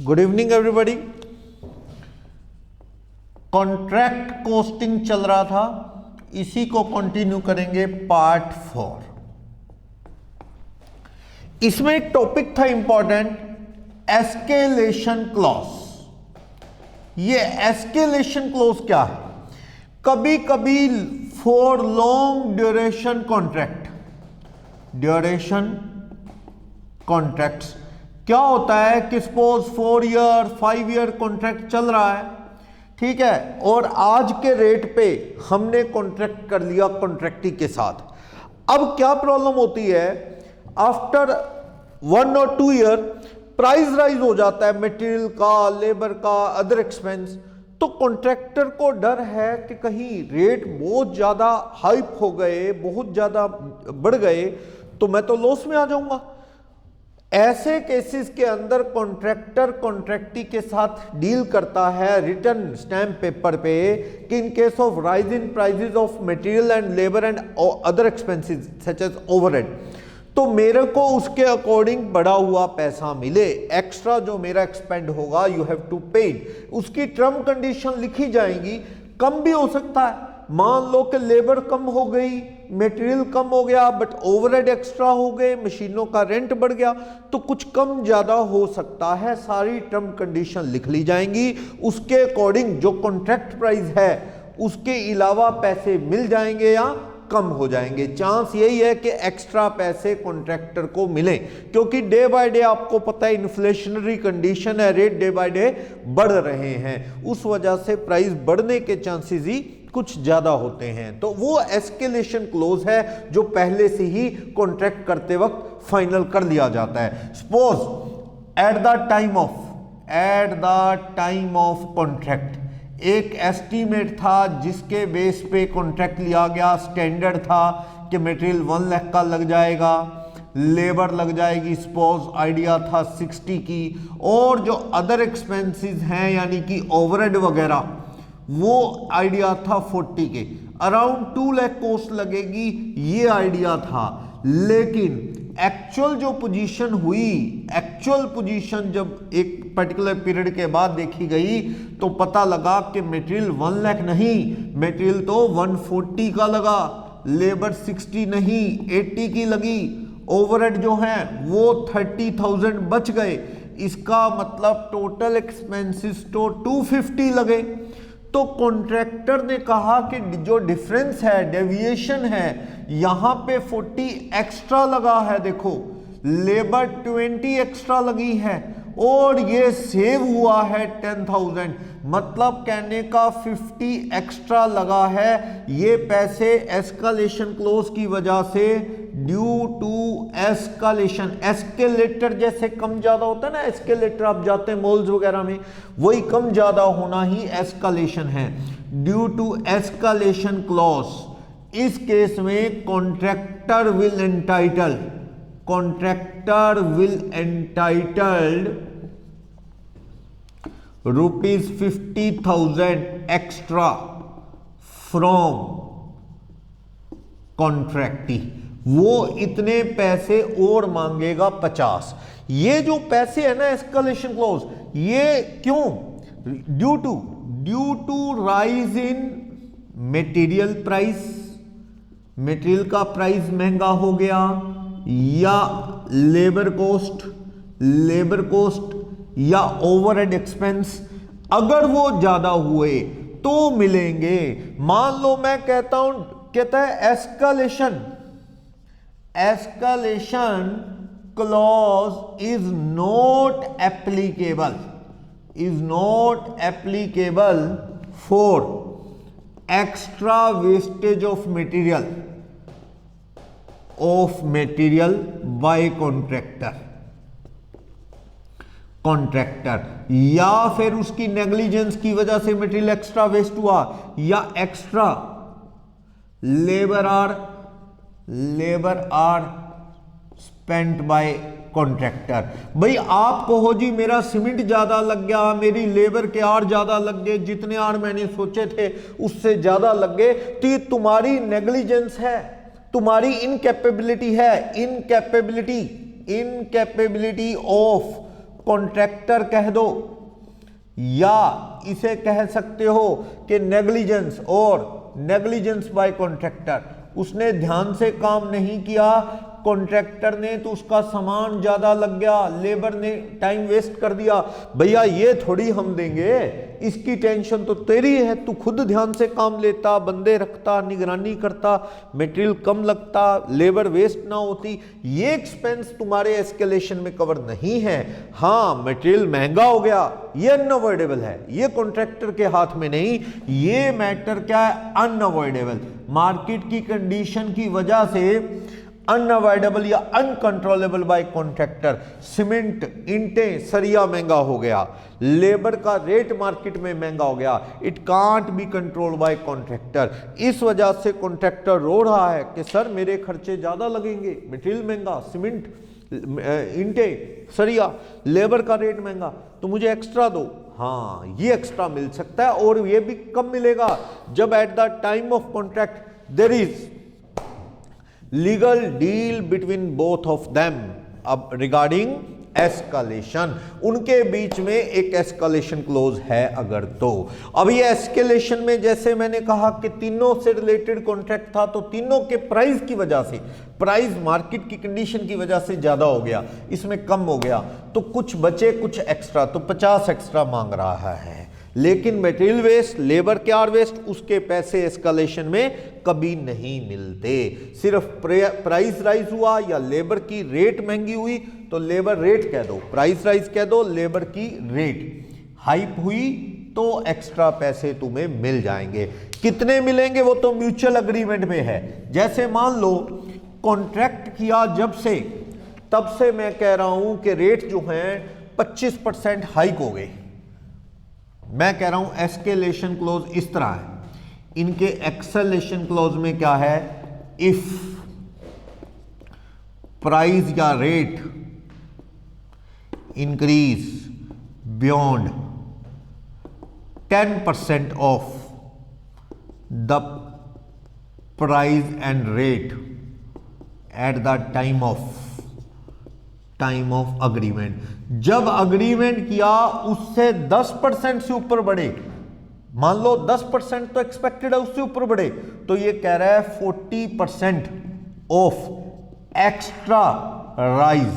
Good evening everybody. Contract costing चल रहा था, इसी को कंटिन्यू करेंगे पार्ट 4। इसमें एक टॉपिक था इंपॉर्टेंट, एस्केलेशन क्लॉज। ये एस्केलेशन क्लॉज क्या है? कभी कभी फॉर लॉन्ग ड्यूरेशन कॉन्ट्रैक्ट्स क्या होता है कि सपोज 4 ईयर 5 ईयर कॉन्ट्रैक्ट चल रहा है, ठीक है, और आज के रेट पे हमने कॉन्ट्रैक्ट कर लिया कॉन्ट्रैक्टी के साथ। अब क्या प्रॉब्लम होती है, आफ्टर 1 और 2 ईयर प्राइस राइज हो जाता है मटेरियल का, लेबर का, अदर एक्सपेंस। तो कॉन्ट्रैक्टर को डर है कि कहीं रेट बहुत ज्यादा हाइप हो गए, बहुत ज्यादा बढ़ गए तो मैं तो लॉस में आ जाऊंगा। ऐसे केसेस के अंदर कॉन्ट्रैक्टर कॉन्ट्रैक्टी के साथ डील करता है रिटर्न स्टैम्प पेपर पे कि in case of rise in prices of material and labour and other expenses such as overhead, तो मेरे को उसके अकॉर्डिंग बढ़ा हुआ पैसा मिले, एक्स्ट्रा जो मेरा एक्सपेंड होगा यू हैव टू पे। उसकी टर्म कंडीशन लिखी जाएंगी। कम भी हो सकता है, मान लो कि लेबर कम हो गई, मटेरियल कम हो गया, बट ओवरहेड एक्स्ट्रा हो गए, मशीनों का रेंट बढ़ गया, तो कुछ कम ज्यादा हो सकता है। सारी टर्म कंडीशन लिख ली जाएंगी, उसके अकॉर्डिंग जो कॉन्ट्रैक्ट प्राइस है उसके अलावा पैसे मिल जाएंगे या कम हो जाएंगे। चांस यही है कि एक्स्ट्रा पैसे कॉन्ट्रैक्टर को मिले, क्योंकि डे बाय डे आपको पता है इन्फ्लेशनरी कंडीशन है, रेट डे बाय डे बढ़ रहे हैं, उस वजह से प्राइस बढ़ने के चांसेस ही कुछ ज्यादा होते हैं। तो वो एस्केलेशन क्लोज है जो पहले से ही कॉन्ट्रैक्ट करते वक्त फाइनल कर लिया जाता है। Suppose eight the time of contract एक एस्टीमेट था जिसके बेस पे कॉन्ट्रैक्ट लिया गया। स्टैंडर्ड था कि मटेरियल 1 लाख का लग जाएगा, लेबर लग जाएगी, सपोज आइडिया था 60 की, और जो अदर एक्सपेंसेस हैं यानी कि ओवरहेड वगैरह वो आइडिया था 40 के, अराउंड 2 लाख कॉस्ट लगेगी, ये आइडिया था। लेकिन एक्चुअल जो पोजीशन हुई, एक्चुअल पोजीशन जब एक पर्टिकुलर पीरियड के बाद देखी गई तो पता लगा कि मटेरियल 1 लाख नहीं, मटेरियल तो 140 का लगा, लेबर 60 नहीं 80 की लगी, ओवरहेड जो है वो 30,000 बच गए। इसका मतलब टोटल एक्सपेंसेस तो 250 लगे। तो कॉन्ट्रैक्टर ने कहा कि जो डिफरेंस है, डेविएशन है, यहां पे 40 एक्स्ट्रा लगा है, देखो लेबर 20 एक्स्ट्रा लगी है और ये सेव हुआ है 10,000, मतलब कहने का 50 एक्स्ट्रा लगा है। ये पैसे एस्केलेशन क्लोज की वजह से ड्यू टू एस्केलेशन, एस्केलेटर जैसे कम ज्यादा होता है ना, एस्केलेटर आप जाते हैं मॉल्स वगैरह में, वही कम ज्यादा होना ही एस्केलेशन है। ड्यू टू एस्केलेशन क्लॉज इस केस में contractor will entitled ₹50,000 extra from contractee, वो इतने पैसे और मांगेगा 50। ये जो पैसे है ना एस्केलेशन क्लॉज, ये क्यों? Due to rise in material price, material का प्राइस महंगा हो गया, या लेबर कॉस्ट या ओवरहेड एक्सपेंस, अगर वो ज्यादा हुए तो मिलेंगे। मान लो मैं कहता है escalation clause is not applicable for extra wastage of material by contractor, या फिर उसकी नेग्लिजेंस की वजह से मटेरियल एक्स्ट्रा वेस्ट हुआ, या extra labour are spent by contractor. भाई आप कहो जी मेरा सीमेंट ज्यादा लग गया, मेरी लेबर के आर ज्यादा लग गए, जितने आर मैंने सोचे थे उससे ज्यादा लग गए, तो ये तुम्हारी नेग्लिजेंस है, तुम्हारी इनकैपेबिलिटी है, इनकैपेबिलिटी ऑफ कॉन्ट्रैक्टर कह दो, या इसे कह सकते हो कि नेग्लिजेंस और नेग्लिजेंस बाय कॉन्ट्रैक्टर। उसने ध्यान से काम नहीं किया कॉन्ट्रैक्टर ने, तो उसका सामान ज्यादा लग गया, लेबर ने टाइम वेस्ट कर दिया। भैया ये थोड़ी हम देंगे, इसकी टेंशन तो तेरी है, तू खुद ध्यान से काम लेता, बंदे रखता, निगरानी करता, मटेरियल कम लगता, लेबर वेस्ट ना होती। ये एक्सपेंस तुम्हारे एस्केलेशन में कवर नहीं है। हाँ मटेरियल महंगा हो गया, ये अनअवॉइडेबल है, ये कॉन्ट्रैक्टर के हाथ में नहीं, ये मैटर क्या है, अनअवॉइडेबल। मार्केट की कंडीशन की वजह से अनअवॉइडेबल या अनकंट्रोलेबल बाय कॉन्ट्रैक्टर, सीमेंट, ईंटें, सरिया महंगा हो गया, लेबर का रेट मार्केट में महंगा हो गया, it can't be control by contractor. इस वजह से कॉन्ट्रैक्टर रो रहा है कि सर मेरे खर्चे ज्यादा लगेंगे, मटेरियल महंगा, सीमेंट, ईंटें, सरिया, लेबर का रेट महंगा, तो मुझे एक्स्ट्रा दो। हाँ ये एक्स्ट्रा मिल सकता है, और ये भी कब मिलेगा, जब at the time of contract there is legal deal between both of them. अब रिगार्डिंग एस्केलेशन, उनके बीच में एक एस्केलेशन क्लोज है अगर तो। अब ये एस्केलेशन में जैसे मैंने कहा कि तीनों से रिलेटेड कॉन्ट्रैक्ट था, तो तीनों के प्राइस की वजह से, प्राइस मार्केट की कंडीशन की वजह से ज्यादा हो गया, इसमें कम हो गया, तो कुछ बचे, कुछ एक्स्ट्रा, तो 50 एक्स्ट्रा मांग रहा है। लेकिन मटेरियल वेस्ट, लेबर के आर वेस्ट, उसके पैसे एस्केलेशन में कभी नहीं मिलते। सिर्फ प्राइस राइज हुआ या लेबर की रेट महंगी हुई तो लेबर रेट कह दो, प्राइस राइज कह दो, लेबर की रेट हाइप हुई तो एक्स्ट्रा पैसे तुम्हें मिल जाएंगे। कितने मिलेंगे वो तो म्यूचुअल अग्रीमेंट में है। जैसे मान लो कॉन्ट्रैक्ट किया जब से, तब से मैं कह रहा हूं कि रेट जो है 25% हाइक हो गए। मैं कह रहा हूं एस्केलेशन क्लॉज इस तरह है, इनके एक्सेलेशन क्लॉज में क्या है, इफ प्राइस या rate increase beyond 10% of the price and rate at the time of agreement. जब अग्रीमेंट किया उससे 10% से ऊपर बढ़े, मान लो 10% तो एक्सपेक्टेड है, उससे ऊपर बढ़े, तो ये कह रहा है 40% of extra rise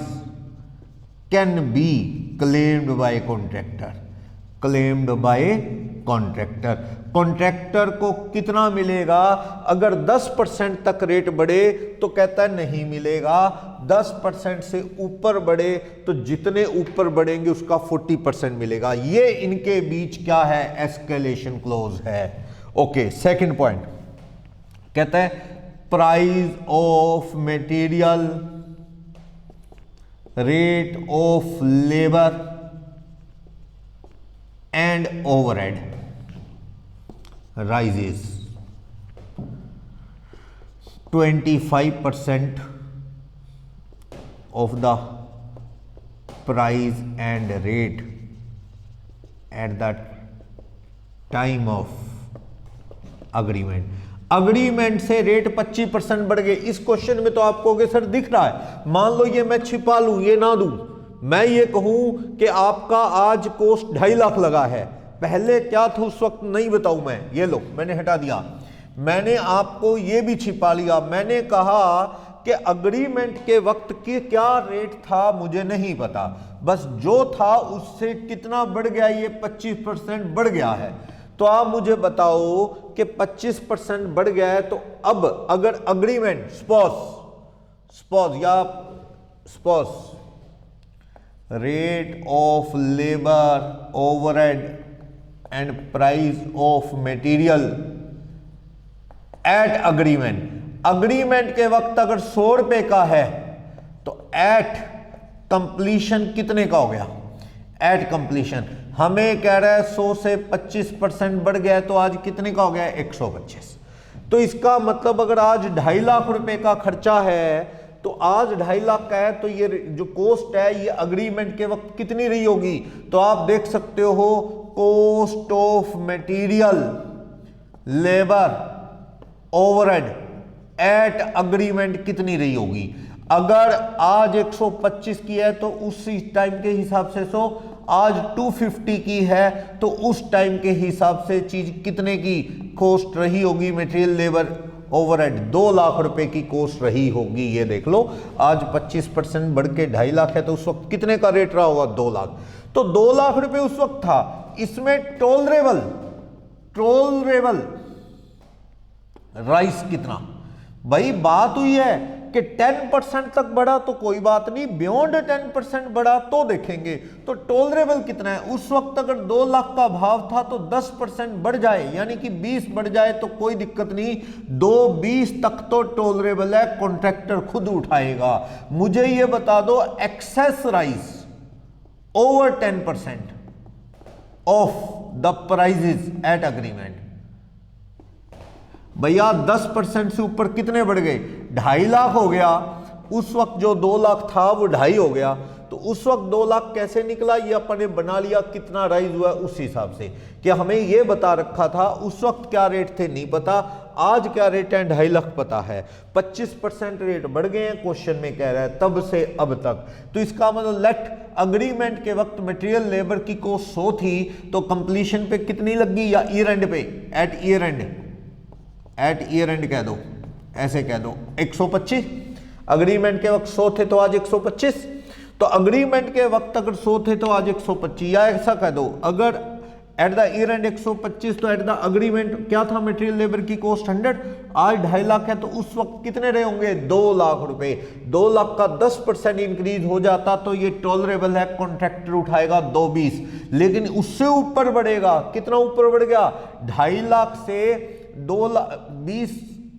can be claimed by contractor. Claimed by contractor, contractor को कितना मिलेगा? अगर 10% तक रेट बढ़े तो कहता है नहीं मिलेगा, 10% से ऊपर बढ़े तो जितने ऊपर बढ़ेंगे उसका 40% मिलेगा। ये इनके बीच क्या है? एस्केलेशन क्लॉज है। ओके, सेकंड पॉइंट कहता है price of material, rate of labour and overhead rises 25% of the price and rate at the time of agreement। Agreement से रेट 25% बढ़ गए। इस क्वेश्चन में तो आप कहोगे सर दिख रहा है, मान लो ये मैं छिपा लूं, ये ना दूं, मैं ये कहूं कि आपका आज कॉस्ट 2.5 लाख लगा है, पहले क्या था उस वक्त नहीं बताऊं मैं, ये लो मैंने हटा दिया, मैंने आपको ये भी छिपा लिया। मैंने कहा कि अग्रीमेंट के वक्त की क्या रेट था मुझे नहीं पता, बस जो था उससे कितना बढ़ गया, ये 25% बढ़ गया है। तो आप मुझे बताओ कि 25% बढ़ गया है, तो अब अगर agreement sponge rate of labour, overhead and price of material at agreement के वक्त अगर 100 रुपए का है तो एट कंप्लीशन कितने का हो गया? एट कंप्लीशन हमें कह रहा है 100 से 25% बढ़ गया है, तो आज कितने का हो गया? 125। तो इसका मतलब अगर आज 2.5 लाख रुपए का खर्चा है तो आज 2.5 लाख का है, तो ये जो कॉस्ट है ये अग्रीमेंट के वक्त कितनी रही होगी? तो आप देख सकते हो cost of material, labour, overhead at agreement कितनी रही होगी? अगर आज 125 की है तो उस टाइम के हिसाब से आज 250 की है तो उस टाइम के हिसाब से चीज कितने की कॉस्ट रही होगी, मटेरियल लेबर ओवरहेड 2 लाख रुपए की कॉस्ट रही होगी। ये देख लो, आज 25% बढ़ के 2.5 लाख है तो उस वक्त कितने का रेट रहा होगा, 2 लाख। तो 2 लाख रुपए उस वक्त था। इसमें टॉलरेबल राइस कितना, भाई बात हुई है कि 10% तक बढ़ा तो कोई बात नहीं, बियॉन्ड 10% बढ़ा तो देखेंगे। तो टॉलरेबल कितना है, उस वक्त अगर 2 लाख का भाव था तो 10% बढ़ जाए, यानी कि 20 बढ़ जाए तो कोई दिक्कत नहीं, 220 तक तो टॉलरेबल है, कॉन्ट्रैक्टर खुद उठाएगा। मुझे ये बता दो, excess rise over 10% of the prices at agreement, भैया 10% से ऊपर कितने बढ़ गए, 2.5 लाख हो गया। उस वक्त जो 2 लाख था वो 2.5 हो गया, तो उस वक्त 2 लाख कैसे निकला, ये अपन ने बना लिया, कितना राइज हुआ उस हिसाब से। क्या हमें ये बता रखा था उस वक्त क्या रेट थे, नहीं पता, आज क्या रेट है 2.5 लाख पता है। 25% रेट बढ़ गए हैं, क्वेश्चन में कह रहा है तब से अब तक। तो इसका मतलब लेट अग्रीमेंट के वक्त मटेरियल लेबर की कॉस्ट 100 थी तो कंप्लीशन पे कितनी लगी, या ईयर एंड पे, एट ईयर एंड कह दो, ऐसे कह दो 125। अग्रीमेंट के वक्त 100 थे तो आज 125, तो अग्रीमेंट के वक्त अगर 100 थे तो आज 125, या ऐसा कह दो अगर एट द ईयर एंड 125 तो एट द अग्रीमेंट क्या था, मटेरियल लेबर की कॉस्ट 100, आज 2.5 लाख है तो उस वक्त कितने रहे होंगे, 2 लाख रुपए। 2 लाख का 10% इंक्रीज हो जाता तो ये टॉलरेबल है, कॉन्ट्रैक्टर उठाएगा 220, लेकिन उससे ऊपर बढ़ेगा, कितना ऊपर बढ़ गया, 2.5 लाख से 220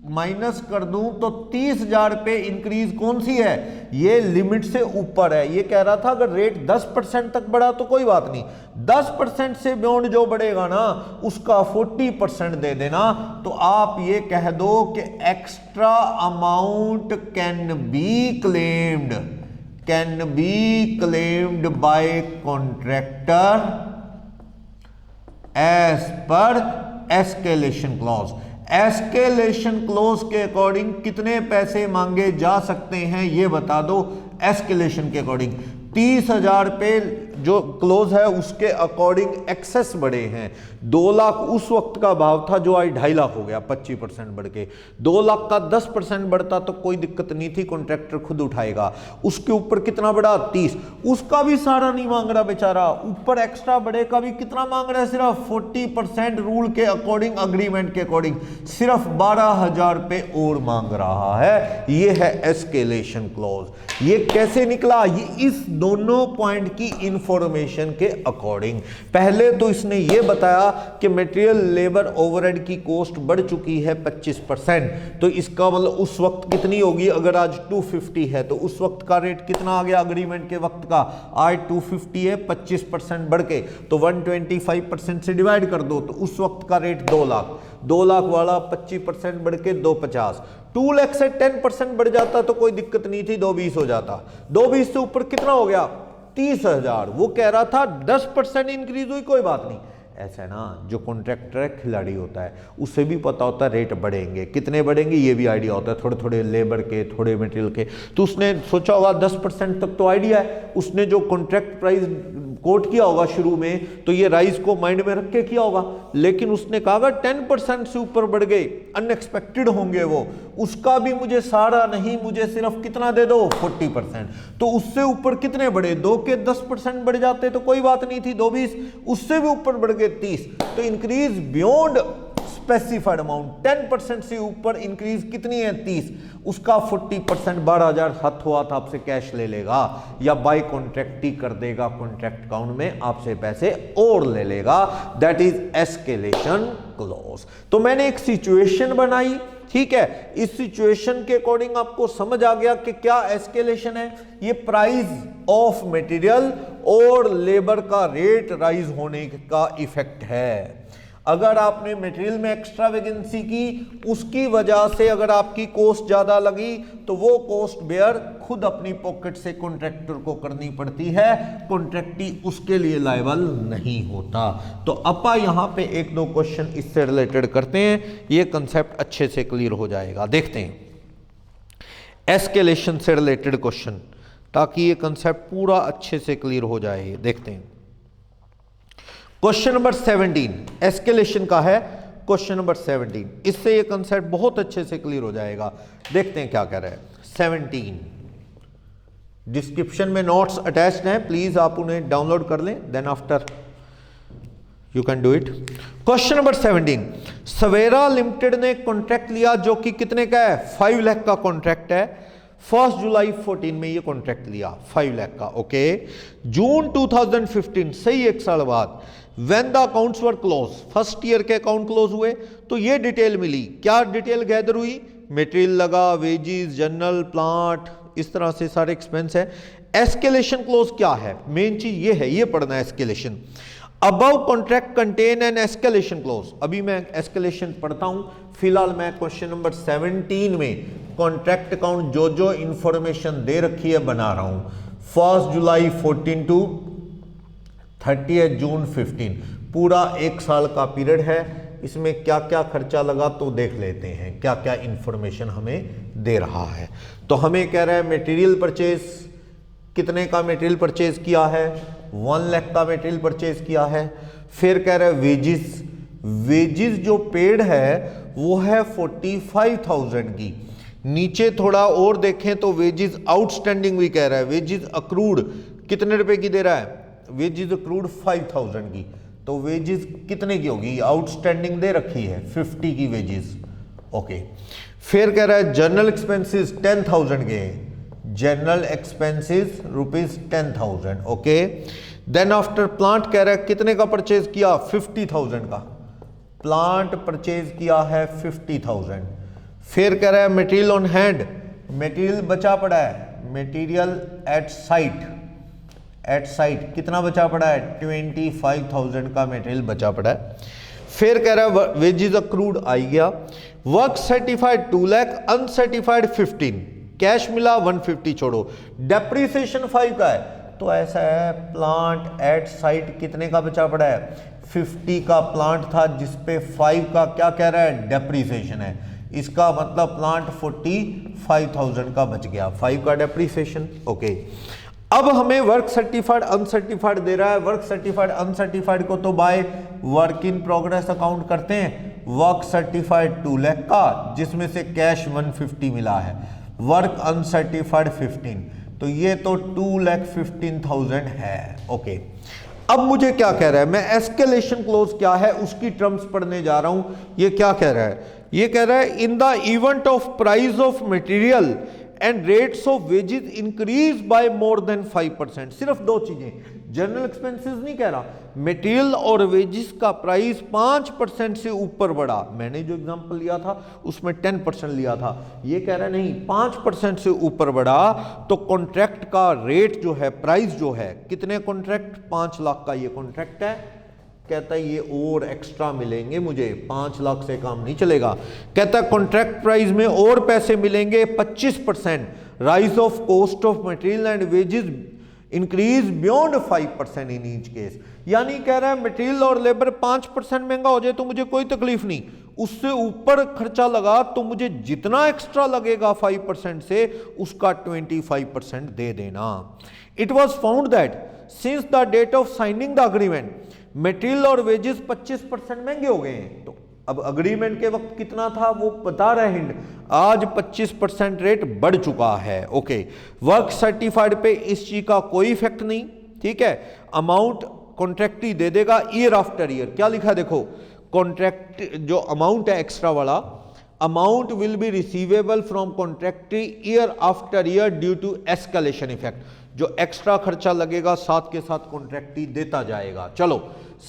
माइनस कर दूं तो 30,000 पे इंक्रीज कौन सी है, ये लिमिट से ऊपर है। ये कह रहा था अगर रेट 10% तक बढ़ा तो कोई बात नहीं, 10% से बियॉन्ड जो बढ़ेगा ना उसका 40% दे देना। तो आप ये कह दो कि extra amount can be claimed by contractor as per escalation clause. Escalation clause के अकॉर्डिंग कितने पैसे मांगे जा सकते हैं ये बता दो। एस्केलेशन के अकॉर्डिंग 30,000 पे जो क्लोज है उसके अकॉर्डिंग एक्सेस बढ़े हैं। 2 लाख उस वक्त का भाव था जो आज 2.5 लाख हो गया, 25% बढ़ के। 2 लाख का 10% बढ़ता तो कोई दिक्कत नहीं थी, कॉन्ट्रैक्टर खुद उठाएगा। उसके ऊपर कितना बढ़ा, 30, उसका भी सारा नहीं मांग रहा बेचारा, ऊपर एक्स्ट्रा बढ़े का भी कितना मांग रहा है, सिर्फ 40% रूल के अकॉर्डिंग, अग्रीमेंट के अकॉर्डिंग सिर्फ 12,000 पे और मांग रहा है। ये है एस्केलेशन क्लॉज। ये कैसे निकला, ये इस दोनों पॉइंट की इंफॉर्मेशन के अकॉर्डिंग। पहले तो इसने ये बताया कि मटेरियल लेबर ओवरहेड की कॉस्ट बढ़ चुकी है 25%, तो इसका मतलब उस वक्त कितनी होगी, अगर आज 250 है तो उस वक्त का रेट कितना आ गया अग्रीमेंट के वक्त का, आज 250 है, 25% बढ़ के तो 125% से डिवाइड कर दो तो उस वक्त का रेट 2 लाख। 2 लाख वाला 25% बढ़ के 250, 2 लाख से 10% बढ़ जाता तो कोई दिक्कत नहीं थी, 220 हो जाता। 220 से ऊपर कितना हो गया, 30,000। वो कह रहा था 10% इंक्रीज हुई, कोई बात नहीं। ऐसा है ना, जो कॉन्ट्रैक्टर है खिलाड़ी होता है, उसे भी पता होता है रेट बढ़ेंगे, कितने बढ़ेंगे ये भी आइडिया होता है, थोड़े थोड़े लेबर के, थोड़े मटेरियल के। तो उसने सोचा होगा 10% तक तो आइडिया है, उसने जो कॉन्ट्रैक्ट प्राइस कोट किया होगा शुरू में तो ये राइज को माइंड में रख के किया होगा। लेकिन उसने कहा अगर 10% से ऊपर बढ़ गए, अनएक्सपेक्टेड होंगे वो, उसका भी मुझे सारा नहीं, मुझे सिर्फ कितना दे दो, 40%। तो उससे ऊपर कितने बढ़े, 2 के 10% बढ़ जाते तो कोई बात नहीं थी, 220, उससे भी ऊपर बढ़ गए 30, तो इंक्रीज बियॉन्ड स्पेसिफाइड अमाउंट 10% से ऊपर इंक्रीज कितनी है, 30, उसका 40% 12,000 हाथ हुआ था आपसे कैश ले लेगा या बाय कॉन्ट्रैक्ट ही कर देगा, कॉन्ट्रैक्ट अकाउंट में आपसे पैसे और ले लेगा। That is escalation clause. तो मैंने एक सिचुएशन बनाई, ठीक है, इस सिचुएशन के अकॉर्डिंग आपको समझ आ गया कि क्या एस्केलेशन है, ये प्राइस ऑफ मटेरियल और लेबर का रेट राइज होने का इफेक्ट है। अगर आपने मटेरियल में एक्स्ट्रा वैकेंसी की, उसकी वजह से अगर आपकी कॉस्ट ज्यादा लगी तो वो कॉस्ट बेयर खुद अपनी पॉकेट से कॉन्ट्रैक्टर को करनी पड़ती है, कॉन्ट्रैक्टी उसके लिए लायबल नहीं होता। तो अपा यहां पे 1-2 क्वेश्चन इससे रिलेटेड करते हैं, ये कंसेप्ट अच्छे से क्लियर हो जाएगा। देखते हैं, एस्केलेशन से रिलेटेड क्वेश्चन, ताकि ये कंसेप्ट पूरा अच्छे से क्लियर हो जाए। देखते हैं क्वेश्चन नंबर 17 एस्केलेशन का है, क्वेश्चन नंबर 17, इससे ये कंसेप्ट बहुत अच्छे से क्लियर हो जाएगा। देखते हैं क्या कह रहा है 17। डिस्क्रिप्शन में नोट्स अटैच्ड हैं, प्लीज आप उन्हें डाउनलोड कर लें, then after you can do it. Question number 17, Savera limited ने कॉन्ट्रैक्ट लिया जो कि कितने का है, 5 लाख का कॉन्ट्रैक्ट है। 1 जुलाई 14 में ये कॉन्ट्रैक्ट लिया 5 लाख का, ओके। जून 2015 सही 1 साल बाद, when the accounts were close, first year के अकाउंट क्लोज हुए तो ये डिटेल मिली। क्या डिटेल गैदर हुई, मटेरियल लगा, वेजेस, जनरल, प्लांट, इस तरह से सारे एक्सपेंस है। एस्केलेशन क्लोज क्या है, मेन चीज ये है, ये पढ़ना है escalation. Above contract contain an escalation clause, अभी मैं एस्केलेशन पढ़ता हूं, फिलहाल मैं क्वेश्चन नंबर 17 में कॉन्ट्रैक्ट अकाउंट जो जो इंफॉर्मेशन दे रखी है बना रहा हूं। 1 जुलाई 14 टू 30 जून 15, पूरा 1 साल का पीरियड है। इसमें क्या क्या खर्चा लगा तो देख लेते हैं, क्या क्या इंफॉर्मेशन हमें दे रहा है। तो हमें कह रहा है मटेरियल परचेज, कितने का मटेरियल परचेज किया है, 1 लाख का मटेरियल परचेज किया है। फिर कह रहा है वेजिस, वेजिस जो पेड है वो है 45,000 की। नीचे थोड़ा और देखें तो वेजिस आउटस्टैंडिंग भी कह रहा है, वेजिस अक्रूड कितने रुपए की दे रहा है, वेजिस अक्रूड 5,000 की। तो वेजिस कितने की होगी, आउटस्टैंडिंग दे रखी है 50 की वेजिस, ओके। फिर कह रहा है जनरल एक्सपेंसेस 10,000 के, general expenses rupees 10,000, okay. Then after plant कह रहा है कितने का परचेज किया, 50,000 का प्लांट परचेज किया है 50,000। फिर कह रहा है मटेरियल ऑन हैंड, मटेरियल बचा पड़ा है, material at site, at site कितना बचा पड़ा है, 25,000 का मटेरियल बचा पड़ा है। फिर कह रहा है वेजेस अक्रूड आ गया। Work certified 2 lakh, uncertified 15, cash मिला 150 छोड़ो, डेप्रिसिएशन 5 का है। तो ऐसा है प्लांट एट साइट कितने का बचा पड़ा है, 50 का प्लांट था जिसपे 5 का क्या कह रहा है, डेप्रिसिएशन है। इसका मतलब प्लांट 45,000 का बच गया, 5 का डेप्रिसिएशन, ओके। अब हमें वर्क सर्टिफाइड अनसर्टिफाइड दे रहा है। वर्क सर्टिफाइड अनसर्टिफाइड को तो by work in progress account करते हैं। वर्क सर्टिफाइड 2 लाख का जिसमें से कैश 150 मिला है, वर्क अनसर्टिफाइड 15, तो ये तो 2,15,000 है, ओके। अब मुझे क्या कह रहा है, मैं एस्केलेशन क्लोज क्या है उसकी टर्म्स पढ़ने जा रहा हूं। ये क्या कह रहा है, ये कह रहा है in the event of price of material and rates of wages increase by more than 5%। सिर्फ 2 चीजें, जनरल एक्सपेंसेस नहीं कह रहा, मटेरियल और वेजेस का प्राइस 5% से ऊपर बढ़ा। मैंने जो एग्जांपल लिया था उसमें 10% लिया था, ये कह रहा है नहीं 5% से ऊपर बढ़ा तो कॉन्ट्रैक्ट का रेट जो है, प्राइस जो है, कितने कॉन्ट्रैक्ट, 5 लाख का ये कॉन्ट्रैक्ट है, कहता है ये और एक्स्ट्रा मिलेंगे मुझे, 5 लाख से काम नहीं चलेगा। कहता है कॉन्ट्रैक्ट प्राइस में और पैसे मिलेंगे 25%, rise of cost of material and wages increase beyond 5% in each case. यानी कह रहा है मटेरियल और लेबर 5% महंगा हो जाए तो मुझे कोई तकलीफ नहीं, उससे ऊपर खर्चा लगा तो मुझे जितना एक्स्ट्रा लगेगा 5% से उसका 25% दे देना। It was found that since the date of signing the agreement material और वेजेस 25% महंगे हो गए हैं। तो अब अग्रीमेंट के वक्त कितना था वो बता रहे हैं, आज 25% रेट बढ़ चुका है, ओके। वर्क सर्टिफाइड पे इस चीज का कोई इफेक्ट नहीं, ठीक है। अमाउंट कॉन्ट्रैक्टी दे देगा ईयर आफ्टर ईयर। क्या लिखा है देखो, कॉन्ट्रैक्ट जो अमाउंट है एक्स्ट्रा वाला, amount will be receivable from contractee year after year due to escalation effect. जो एक्स्ट्रा खर्चा लगेगा साथ के साथ कॉन्ट्रैक्टी देता जाएगा। चलो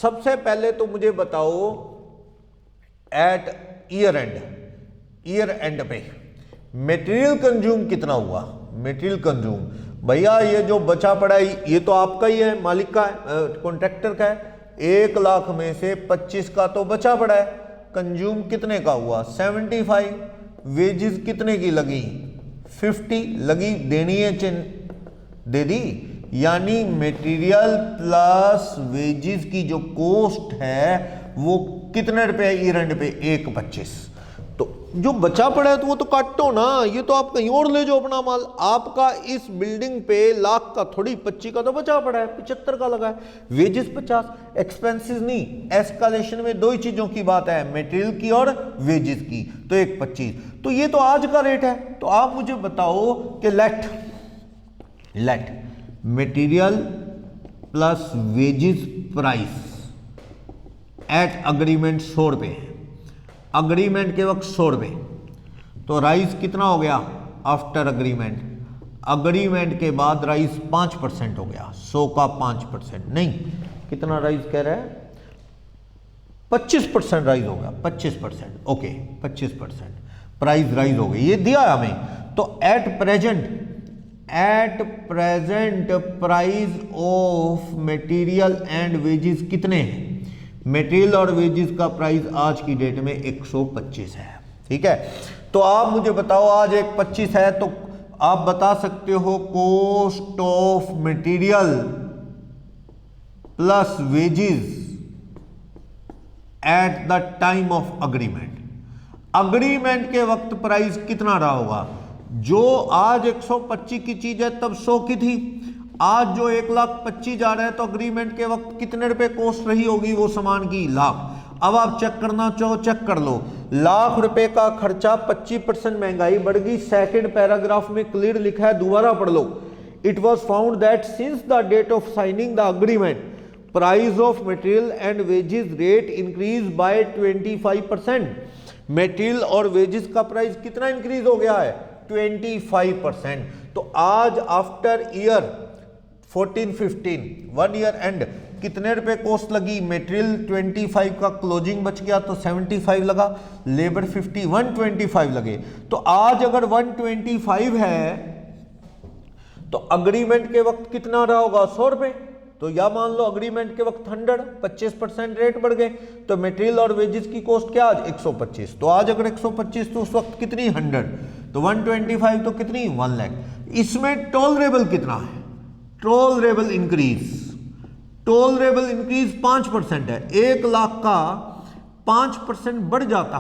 सबसे पहले तो मुझे बताओ एट ईयर एंड पे मटेरियल कंज्यूम कितना हुआ। मटेरियल कंज्यूम भैया ये जो बचा पड़ा है ये तो आपका ही है, मालिक का है, कॉन्ट्रैक्टर का है। 1 लाख में से 25 का तो बचा पड़ा है, कंज्यूम कितने का हुआ 75, वेजेस कितने की लगी 50 लगी, देनी है दे दी। यानी मटेरियल प्लस वेजेस की जो कॉस्ट है वो कितने रुपए ईयर एंड पे 1.25। तो जो बचा पड़ा है तो वो तो काटो ना, ये तो आप कहीं और ले जाओ अपना माल। आपका इस बिल्डिंग पे लाख का थोड़ी 25 का तो बचा पड़ा है, 75 का लगा है, वेजेस 50, एक्सपेंसेस नहीं। एस्केलेशन में दो ही चीजों की बात है, मटेरियल की और वेजेस की, तो एक 25। तो ये तो आज का रेट है। तो आप मुझे बताओ कि let material plus wages price at agreement 100 रुपये, अग्रीमेंट के वक्त 100 रुपये, तो राइस कितना हो गया आफ्टर अग्रीमेंट? अग्रीमेंट के बाद राइस 5% हो गया, 100 का 5% नहीं, कितना राइस कह रहा है? 25% राइस हो गया, 25%, ओके 25% प्राइस राइस हो गई, ये दिया है हमें। तो at present price of material and wages कितने हैं? मटेरियल और वेजेस का प्राइस आज की डेट में 125 है, ठीक है। तो आप मुझे बताओ, आज 125 है, तो आप बता सकते हो cost of material plus wages eight the time of agreement. Agreement के वक्त प्राइस कितना रहा होगा? जो आज 125 की चीज है तब 100 की थी, आज जो 1,25,000 जा रहा है तो अग्रीमेंट के वक्त कितने रुपए कॉस्ट रही होगी वो सामान की? लाख। अब आप चेक करना चाहो चेक कर लो, लाख रुपए का खर्चा, 25% महंगाई बढ़ गई। सेकंड पैराग्राफ में क्लियर लिखा है, दोबारा पढ़ लो। It was found that since the date of signing the agreement price of material and wages rate increase by 25%। Material और वेजेस का प्राइस कितना इंक्रीज हो गया है? 25%। तो आज आफ्टर ईयर 14-15 1 ईयर एंड कितने रुपए कॉस्ट लगी? मटेरियल 25 का क्लोजिंग बच गया तो 75 लगा, लेबर 50, 125 लगे। तो आज अगर 125 है तो अग्रीमेंट के वक्त कितना रहा होगा? 100 रुपए। तो या मान लो अग्रीमेंट के वक्त 100, 25% रेट बढ़ गए, तो मटेरियल और वेजेस की कॉस्ट क्या आज? 125। तो आज अगर 125 तो उस वक्त कितनी? 100। तो 125 तो कितनी? 1 लाख। इसमें टॉलरेबल कितना है? टॉलरेबल इंक्रीज 5% है। 1 लाख का 5% बढ़ जाता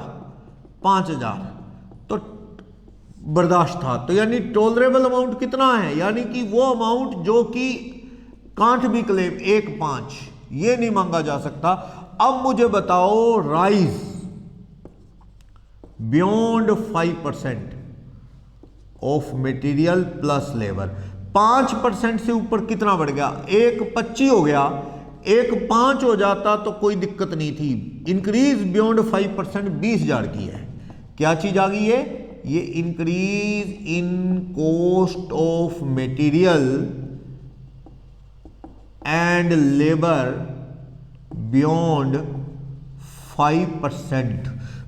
5,000 तो बर्दाश्त था। तो यानी टॉलरेबल अमाउंट कितना है? यानी कि वो अमाउंट जो कि कांट बी क्लेम 1.5, ये नहीं मांगा जा सकता। अब मुझे बताओ rise beyond 5% of material plus labour, 5% से ऊपर कितना बढ़ गया? 1.25 हो गया, 1.5 हो जाता तो कोई दिक्कत नहीं थी। इंक्रीज बियॉन्ड 5% 20,000 की है। क्या चीज आ गई है? ये increase in cost of material and labour beyond 5%।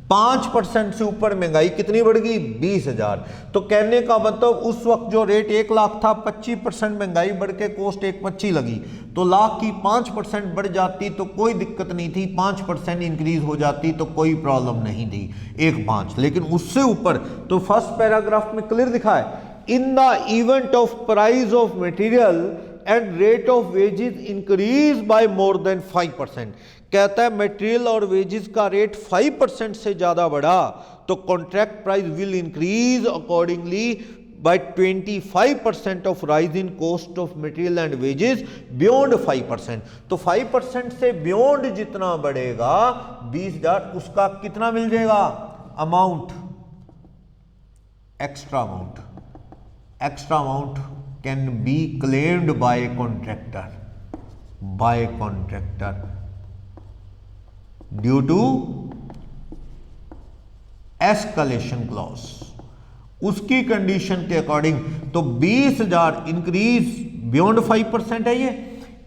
5% से ऊपर महंगाई कितनी बढ़ गई? 20,000। तो कहने का मतलब उस वक्त जो रेट 1 लाख था, 25% महंगाई बढ़ के कॉस्ट 1.25 लगी, तो लाख की 5% बढ़ जाती तो कोई दिक्कत नहीं थी, 5% इंक्रीज हो जाती तो कोई प्रॉब्लम नहीं थी, 1.5। लेकिन उससे ऊपर, तो फर्स्ट पैराग्राफ में क्लियर लिखा है, in the event of price of material and rate of wages increase by more than 5%। कहता है मटेरियल और वेजेस का रेट 5% से ज्यादा बढ़ा तो contract price will increase accordingly by 25% of rise in cost of material and wages beyond 5%। तो 5% से बियॉन्ड जितना बढ़ेगा 20,000, उसका कितना मिल जाएगा? Amount, extra amount can be claimed by contractor due to escalation clause, उसकी कंडीशन के अकॉर्डिंग। तो 20,000 इंक्रीज बियॉन्ड 5% है ये,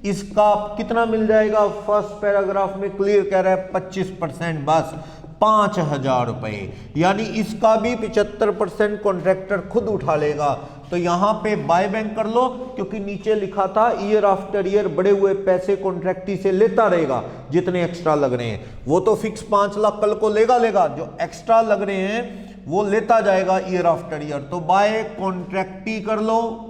इसका कितना मिल जाएगा? फर्स्ट पैराग्राफ में क्लियर कह रहा है 25%, बस 5,000 रुपए। यानी इसका भी 75% कॉन्ट्रैक्टर खुद उठा लेगा। तो यहां पे बाय बैंक कर लो, क्योंकि नीचे लिखा था ईयर आफ्टर ईयर बढ़े हुए पैसे कॉन्ट्रैक्टी से लेता रहेगा, जितने एक्स्ट्रा लग रहे हैं वो तो फिक्स 5 लाख कल को लेगा, जो एक्स्ट्रा लग रहे हैं वो लेता जाएगा ईयर आफ्टर ईयर। तो बाय कॉन्ट्रैक्टी कर लो,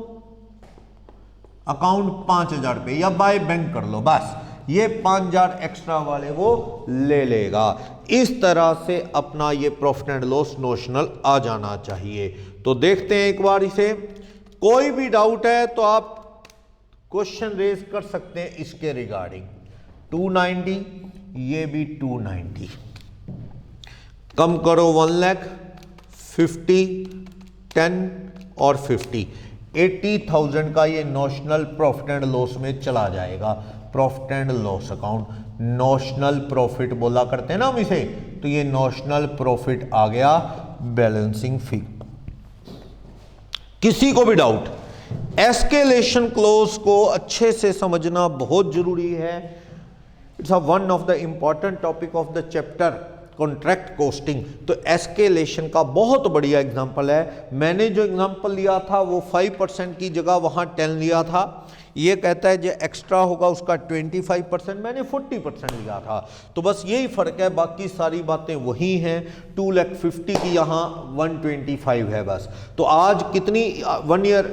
अकाउंट 5,000 रुपए, या बाय बैंक कर लो, बस ये 5000 एक्स्ट्रा वाले वो ले लेगा। इस तरह से अपना ये प्रॉफिट एंड लॉस नोशनल आ जाना चाहिए। तो देखते हैं एक बार इसे, कोई भी डाउट है तो आप क्वेश्चन रेज कर सकते हैं इसके रिगार्डिंग। 290, ये भी 290, कम करो 1 लाख, 50, 10 और 50, 80,000 का ये नोशनल प्रॉफिट एंड लॉस में चला जाएगा। Profit and loss account, notional profit बोला करते हैं ना हम इसे, तो ये नोशनल प्रॉफिट आ गया बैलेंसिंग फी। किसी को भी डाउट, एस्केलेशन क्लॉज को अच्छे से समझना बहुत जरूरी है। It's one of the important topic of the chapter contract costing. तो एस्केलेशन का बहुत बढ़िया एग्जांपल है। मैंने जो एग्जांपल लिया था वो 5% की जगह वहां 10 लिया था। ये कहता है जो एक्स्ट्रा होगा उसका 25%, मैंने 40% लिया था। तो बस यही फर्क है, बाकी सारी बातें वही हैं। 2,50,000 की यहाँ 125 है बस। तो आज कितनी 1 year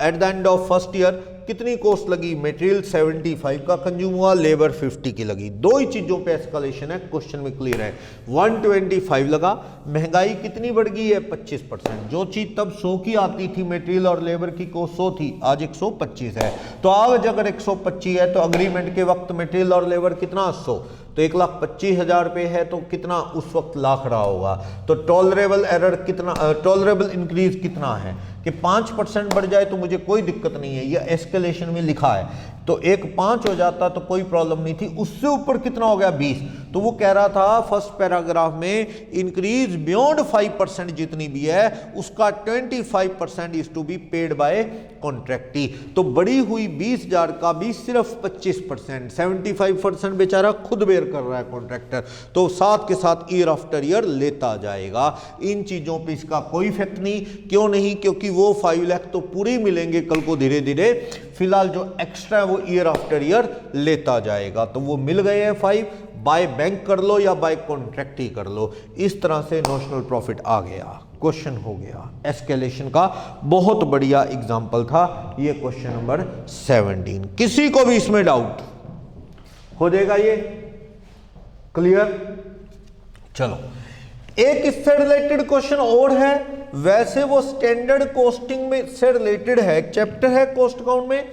at the end of first year कितनी कॉस्ट लगी? मटेरियल 75 का कंज्यूम हुआ, लेबर 50 की लगी। दो ही चीजों पे एस्केलेशन है, क्वेश्चन में क्लियर है। 125 लगा, महंगाई कितनी बढ़ गई है? 25%। जो चीज तब 100 की आती थी मटेरियल और लेबर की कॉस्ट 100 थी, आज 125 है। तो आज अगर 125 है तो अग्रीमेंट के वक्त मटेरियल और लेबर कितना? 100, तो 1,25,000 रुपये है तो कितना उस वक्त लाख रहा होगा। तो टॉलरेबल एरर कितना, टॉलरेबल इंक्रीज कितना है कि 5% बढ़ जाए तो मुझे कोई दिक्कत नहीं है, ये एस्केलेशन में लिखा है। तो 1,5 हो जाता तो कोई प्रॉब्लम नहीं थी, उससे ऊपर कितना हो गया? 20। तो वो कह रहा था फर्स्ट पैराग्राफ में इंक्रीज बियॉन्ड 5% जितनी भी है उसका 25% is to be paid by contractee. तो बढ़ी हुई 20,000 का भी सिर्फ 25%, 75% बेचारा खुद बेयर कर रहा है कॉन्ट्रैक्टर। तो साथ के साथ ईयर आफ्टर ईयर लेता जाएगा। इन चीजों पे इसका कोई इफेक्ट नहीं। क्यों नहीं? क्योंकि वो 5 लाख तो पूरे मिलेंगे कल को धीरे धीरे, फिलहाल जो एक्स्ट्रा है वो ईयर आफ्टर ईयर लेता जाएगा। तो वो मिल गए हैं 5, बाय बैंक कर लो या बाय कॉन्ट्रैक्ट ही कर लो। इस तरह से नोशनल प्रॉफिट आ गया, क्वेश्चन हो गया। एस्केलेशन का बहुत बढ़िया एग्जांपल था ये क्वेश्चन नंबर 17। किसी को भी इसमें डाउट हो जाएगा ये क्लियर? चलो एक इससे रिलेटेड क्वेश्चन और है, वैसे वो स्टैंडर्ड कॉस्टिंग में से रिलेटेड है। एक चैप्टर है कॉस्ट अकाउंट में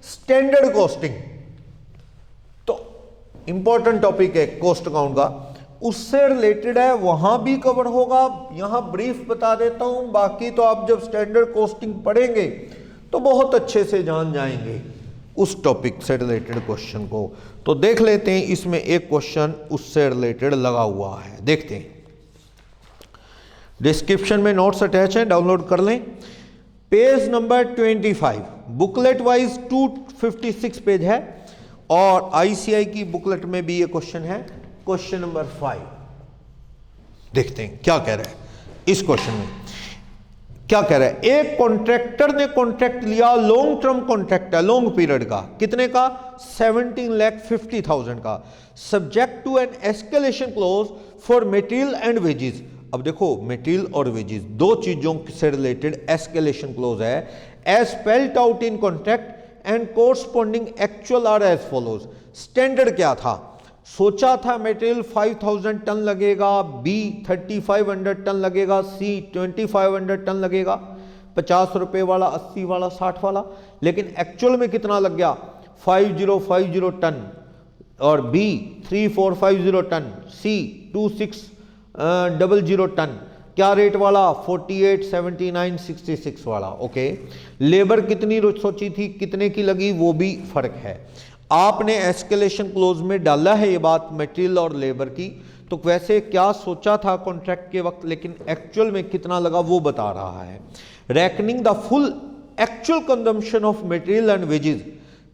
स्टैंडर्ड कॉस्टिंग, तो इंपॉर्टेंट टॉपिक है कॉस्ट अकाउंट का, उससे रिलेटेड है, वहां भी कवर होगा। यहां ब्रीफ बता देता हूं, बाकी तो आप जब स्टैंडर्ड कॉस्टिंग पढ़ेंगे तो बहुत अच्छे से जान जाएंगे उस टॉपिक से रिलेटेड क्वेश्चन को। तो देख लेते हैं, इसमें एक क्वेश्चन उससे रिलेटेड लगा हुआ है, देखते हैं। डिस्क्रिप्शन में नोट्स अटैच हैं, डाउनलोड कर लें। Page number 25, booklet wise 256 page है और आईसीआई की बुकलेट में भी ये क्वेश्चन है। क्वेश्चन नंबर 5 देखते हैं क्या कह रहा है। इस क्वेश्चन में क्या कह रहा है? एक कॉन्ट्रैक्टर ने कॉन्ट्रैक्ट लिया, लॉन्ग टर्म कॉन्ट्रैक्ट है, लॉन्ग पीरियड का, कितने का? 17,50,000 का, subject to an escalation clause for material and wages. अब देखो मटेरियल और वेजेस दो चीजों से रिलेटेड एस्केलेशन क्लॉज है। As spelled out in contract and corresponding actual are as follows. Standard क्या था? सोचा था मटेरियल 5,000 टन लगेगा, बी 3,500 टन लगेगा, सी 2,500 टन लगेगा, 50 रुपए वाला, 80 वाला, 60 वाला, लेकिन एक्चुअल में कितना लग गया? 5,050 टन, और बी 3,450 टन, सी 2,600 टन। क्या रेट वाला? 48, 79, 66 वाला। ओके, लेबर कितनी सोची थी, कितने की लगी, वो भी फर्क है। आपने एस्केलेशन क्लोज में डाला है ये बात मटेरियल और लेबर की, तो वैसे क्या सोचा था कॉन्ट्रैक्ट के वक्त, लेकिन एक्चुअल में कितना लगा वो बता रहा है। Reckoning the full actual consumption of material and wages,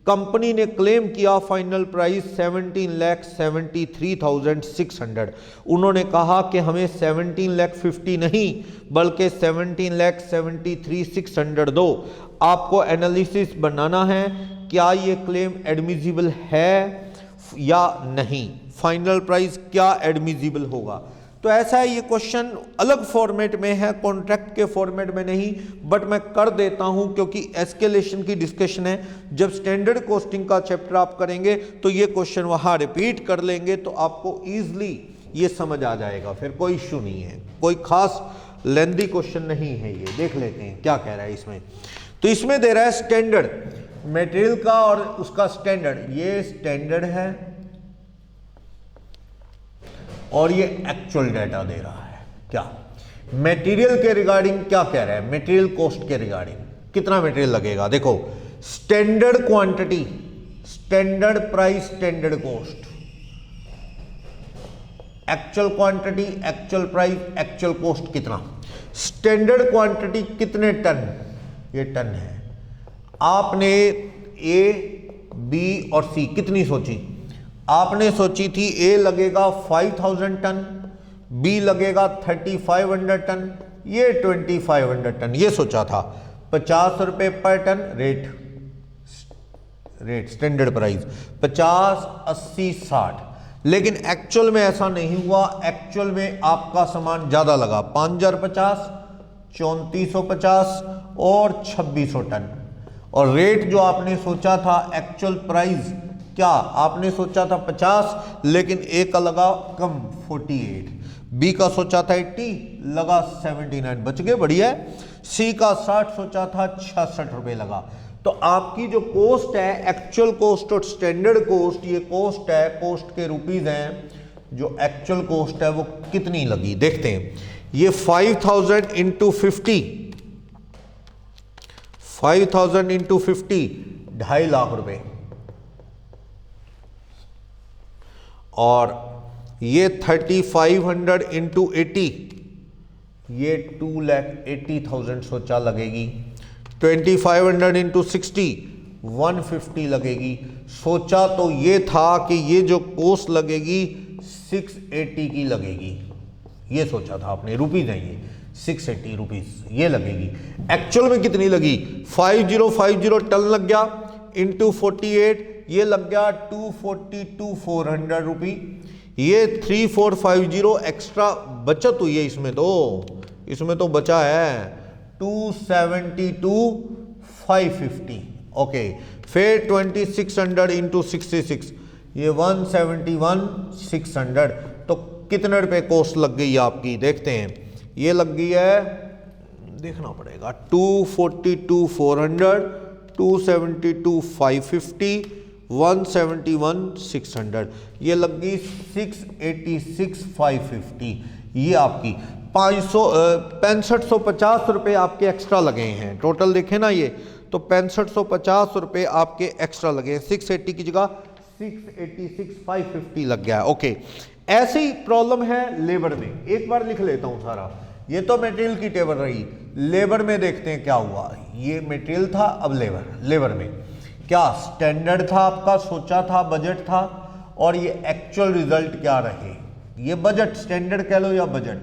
company ने क्लेम किया फाइनल प्राइस 17,73,600। उन्होंने कहा कि हमें 17,50,000 नहीं बल्कि 17,73,600 दो। आपको एनालिसिस बनाना है, क्या ये क्लेम एडमिजिबल है या नहीं, फाइनल प्राइस क्या एडमिजिबल होगा। तो तो ऐसा है, ये क्वेश्चन अलग फॉर्मेट में है, कॉन्ट्रैक्ट के फॉर्मेट में नहीं, बट मैं कर देता हूं क्योंकि एस्केलेशन की डिस्कशन है। जब स्टैंडर्ड कॉस्टिंग का चैप्टर आप करेंगे तो ये क्वेश्चन वहां रिपीट कर लेंगे, तो आपको ईजिली ये समझ आ जाएगा, फिर कोई इश्यू नहीं है, कोई खास लेंदी क्वेश्चन नहीं है ये। देख लेते हैं क्या कह रहा है इसमें। तो इसमें दे रहा है स्टैंडर्ड मटेरियल का और उसका स्टैंडर्ड, ये स्टैंडर्ड है और ये एक्चुअल डाटा दे रहा है। क्या मटेरियल के रिगार्डिंग क्या कह रहा है, मटेरियल कॉस्ट के रिगार्डिंग कितना मटेरियल लगेगा। देखो standard quantity, standard price, standard cost, actual quantity, actual price, actual cost कितना। स्टैंडर्ड क्वांटिटी कितने टन, ये टन है। आपने ए, बी और सी कितनी सोची, आपने सोची थी ए लगेगा 5000 टन, बी लगेगा 3500 टन, ये 2500 टन, ये सोचा था। 50 रुपए पर टन रेट स्टैंडर्ड प्राइस 50, 80, 60। लेकिन एक्चुअल में ऐसा नहीं हुआ, एक्चुअल में आपका सामान ज्यादा लगा, 5050, 3450 और 2600 टन। और रेट जो आपने सोचा था एक्चुअल प्राइस, क्या आपने सोचा था 50, लेकिन ए का लगा कम 48, बी का सोचा था 80, लगा 79, बच गए, बढ़िया है। सी का 60 सोचा था, 66 रुपए लगा। तो आपकी जो कॉस्ट है, एक्चुअल कॉस्ट और स्टैंडर्ड कॉस्ट, ये कॉस्ट है, कॉस्ट के रुपीज हैं, जो एक्चुअल कॉस्ट है वो कितनी लगी देखते हैं। ये 5000 इंटू 50, 5000 इंटू 50 2.5 लाख रुपए, और ये 3500 इंटू 80, ये 2,80,000 सोचा लगेगी। 2500 इंटू 60 150 लगेगी। सोचा तो ये था कि ये जो कॉस्ट लगेगी 680 की लगेगी, ये सोचा था आपने, रुपीज है ये 680 रुपीज ये लगेगी। एक्चुअल में कितनी लगी, 5050 टन लग गया इंटू 48, ये लग गया 242,400 रुपी। ये 3450 एक्स्ट्रा बचत हुई है इसमें तो बचा है 272,550। ओके, फिर 2600 इंटू 66, ये 171,600। तो कितने रुपए कॉस्ट लग गई आपकी देखते हैं। ये लग गई है, देखना पड़ेगा, 242,400, 272,550, 171,600, ये लग गई 686,550। ये आपकी 6550 रुपये आपके एक्स्ट्रा लगे हैं। टोटल देखें ना, ये तो 6550 रुपये आपके एक्स्ट्रा लगे हैं। 680 की जगह 686,550 लग गया है। ओके, ऐसी प्रॉब्लम है लेबर में। एक बार लिख लेता हूं सारा, ये तो मटेरियल की टेबल रही। लेबर में देखते हैं क्या हुआ। ये मटेरियल था, अब लेबर में क्या स्टैंडर्ड था आपका, सोचा था, बजट था, और ये एक्चुअल रिजल्ट क्या रहे। ये बजट, स्टैंडर्ड कह लो या बजट,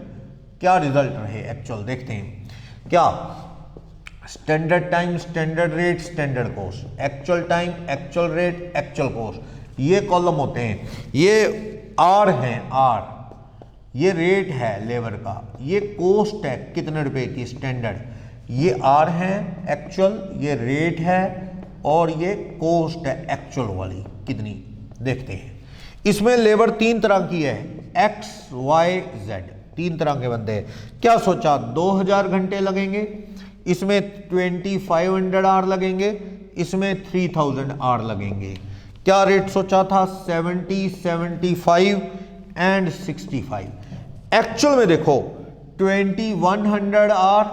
क्या रिजल्ट रहे एक्चुअल देखते हैं। क्या standard time, standard rate, standard cost, actual time, actual rate, actual cost, ये कॉलम होते हैं। ये आर हैं, आर ये रेट है लेबर का, ये कॉस्ट है कितने रुपए की स्टैंडर्ड, ये आर है एक्चुअल, ये रेट है, और ये कॉस्ट है एक्चुअल वाली कितनी देखते हैं। इसमें लेबर 3 तरह की है, एक्स वाई जेड, 3 तरह के बंदे हैं। क्या सोचा, 2000 घंटे लगेंगे, इसमें 2500 आवर लगेंगे, इसमें 3000 आवर लगेंगे। क्या रेट सोचा था, 70, 75 एंड 65। एक्चुअल में देखो 2100 आवर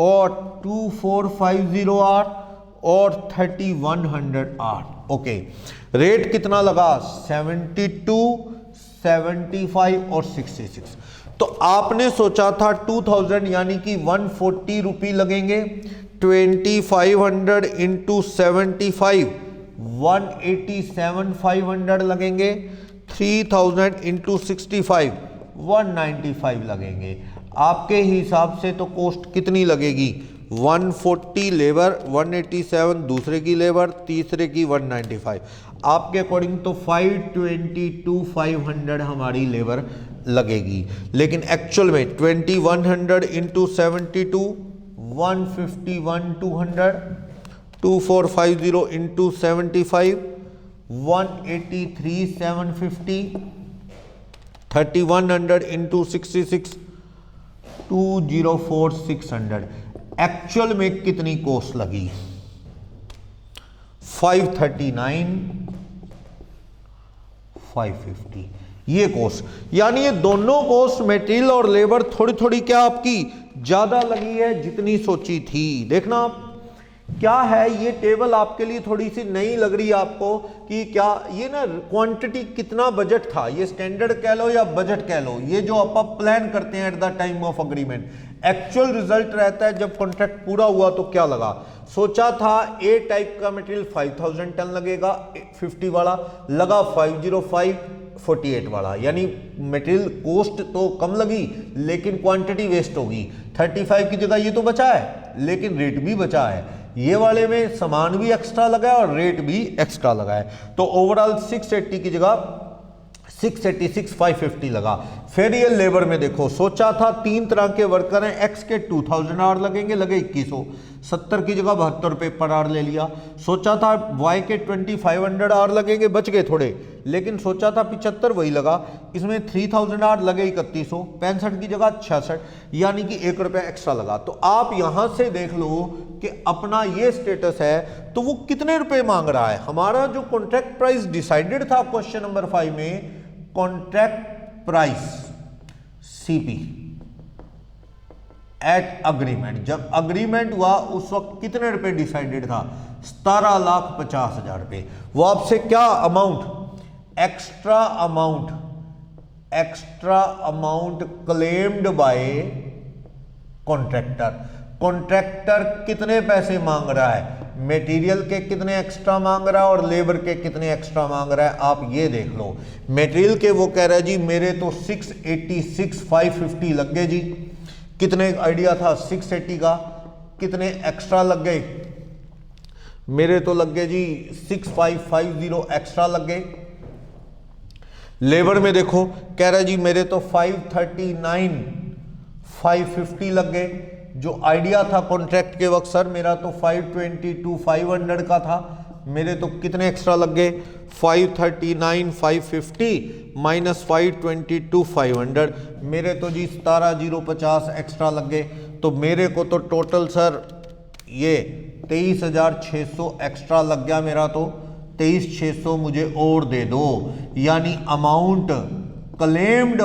और 2450 आवर और 3100 आवर। ओके, रेट कितना लगा, 72, 75 और 66। तो आपने सोचा था 2000 यानी कि 140 रुपये लगेंगे। 2500 इंटू 75 187,500 लगेंगे। 3000 इंटू 65 195 लगेंगे। आपके हिसाब से तो कॉस्ट कितनी लगेगी, 140 लेबर, 187 दूसरे की लेबर, तीसरे की 195। आपके अकॉर्डिंग तो 522,500 हमारी लेबर लगेगी, लेकिन एक्चुअल में 2100 इंटू 72 151,200, 2450 इंटू 75 183,750, 3100 इंटू 66 204,600। एक्चुअल में कितनी कॉस्ट लगी? 539,550 ये कॉस्ट, यानी ये दोनों कॉस्ट मटेरियल और लेबर थोड़ी थोड़ी क्या आपकी ज्यादा लगी है जितनी सोची थी। देखना आप क्या है, ये टेबल आपके लिए थोड़ी सी नई लग रही है आपको कि क्या ये ना क्वांटिटी कितना बजट था, ये स्टैंडर्ड कह लो या बजट कह लो, ये जो आप प्लान करते हैं eight the time of agreement, actual result रहता है जब कॉन्ट्रैक्ट पूरा हुआ तो क्या लगा। सोचा था ए टाइप का मटेरियल 5000 टन लगेगा 50 वाला, लगा 50548 वाला, यानी मटेरियल कॉस्ट तो कम लगी लेकिन क्वांटिटी वेस्ट होगी। 35 की जगह ये तो बचा है लेकिन रेट भी बचा है, ये वाले में सामान भी एक्स्ट्रा लगा है और रेट भी एक्स्ट्रा लगा है, तो ओवरऑल 680 की जगह 686,550 लगा। फिर ये लेबर में देखो, सोचा था 3 तरह के वर्कर हैं, एक्स के 2000 आवर लगेंगे, लगे 2100, 70 की जगह 72 रुपये पर आवर ले लिया। सोचा था वाई के 2500 आवर लगेंगे, बच गए थोड़े, लेकिन सोचा था 75 वही लगा, इसमें 3000 आवर लगे 3100, 65 की जगह 66, यानी कि 1 रुपया एक्स्ट्रा लगा। तो आप यहां से देख लो कि अपना ये स्टेटस है तो वो कितने रुपए मांग रहा है। हमारा जो कॉन्ट्रैक्ट प्राइस डिसाइडेड था क्वेश्चन नंबर 5 में, contract price CP at agreement, जब अग्रीमेंट हुआ उस वक्त कितने रुपए डिसाइडेड था? 17,50,000 रुपए। वो आपसे क्या amount, extra amount claimed by contractor. Contractor कितने पैसे मांग रहा है, मटेरियल के कितने एक्स्ट्रा मांग रहा है और लेबर के कितने एक्स्ट्रा मांग रहा है, आप ये देख लो। मटेरियल के वो कह रहा है जी मेरे तो 686,550 लग गए जी, कितने आइडिया था 680 का, कितने एक्स्ट्रा लग गए, मेरे तो लग गए जी 6550 एक्स्ट्रा लग गए। लेबर में देखो कह रहा है जी मेरे तो 539,550 लग गए, जो आइडिया था कॉन्ट्रैक्ट के वक्त सर मेरा तो 522,500 का था, मेरे तो कितने एक्स्ट्रा लग गए 539,550 माइनस 522,500, मेरे तो जी 17,050 एक्स्ट्रा लग गए। तो मेरे को तो टोटल सर ये 23,600 एक्स्ट्रा लग गया, मेरा तो 23,600 मुझे और दे दो, यानी amount claimed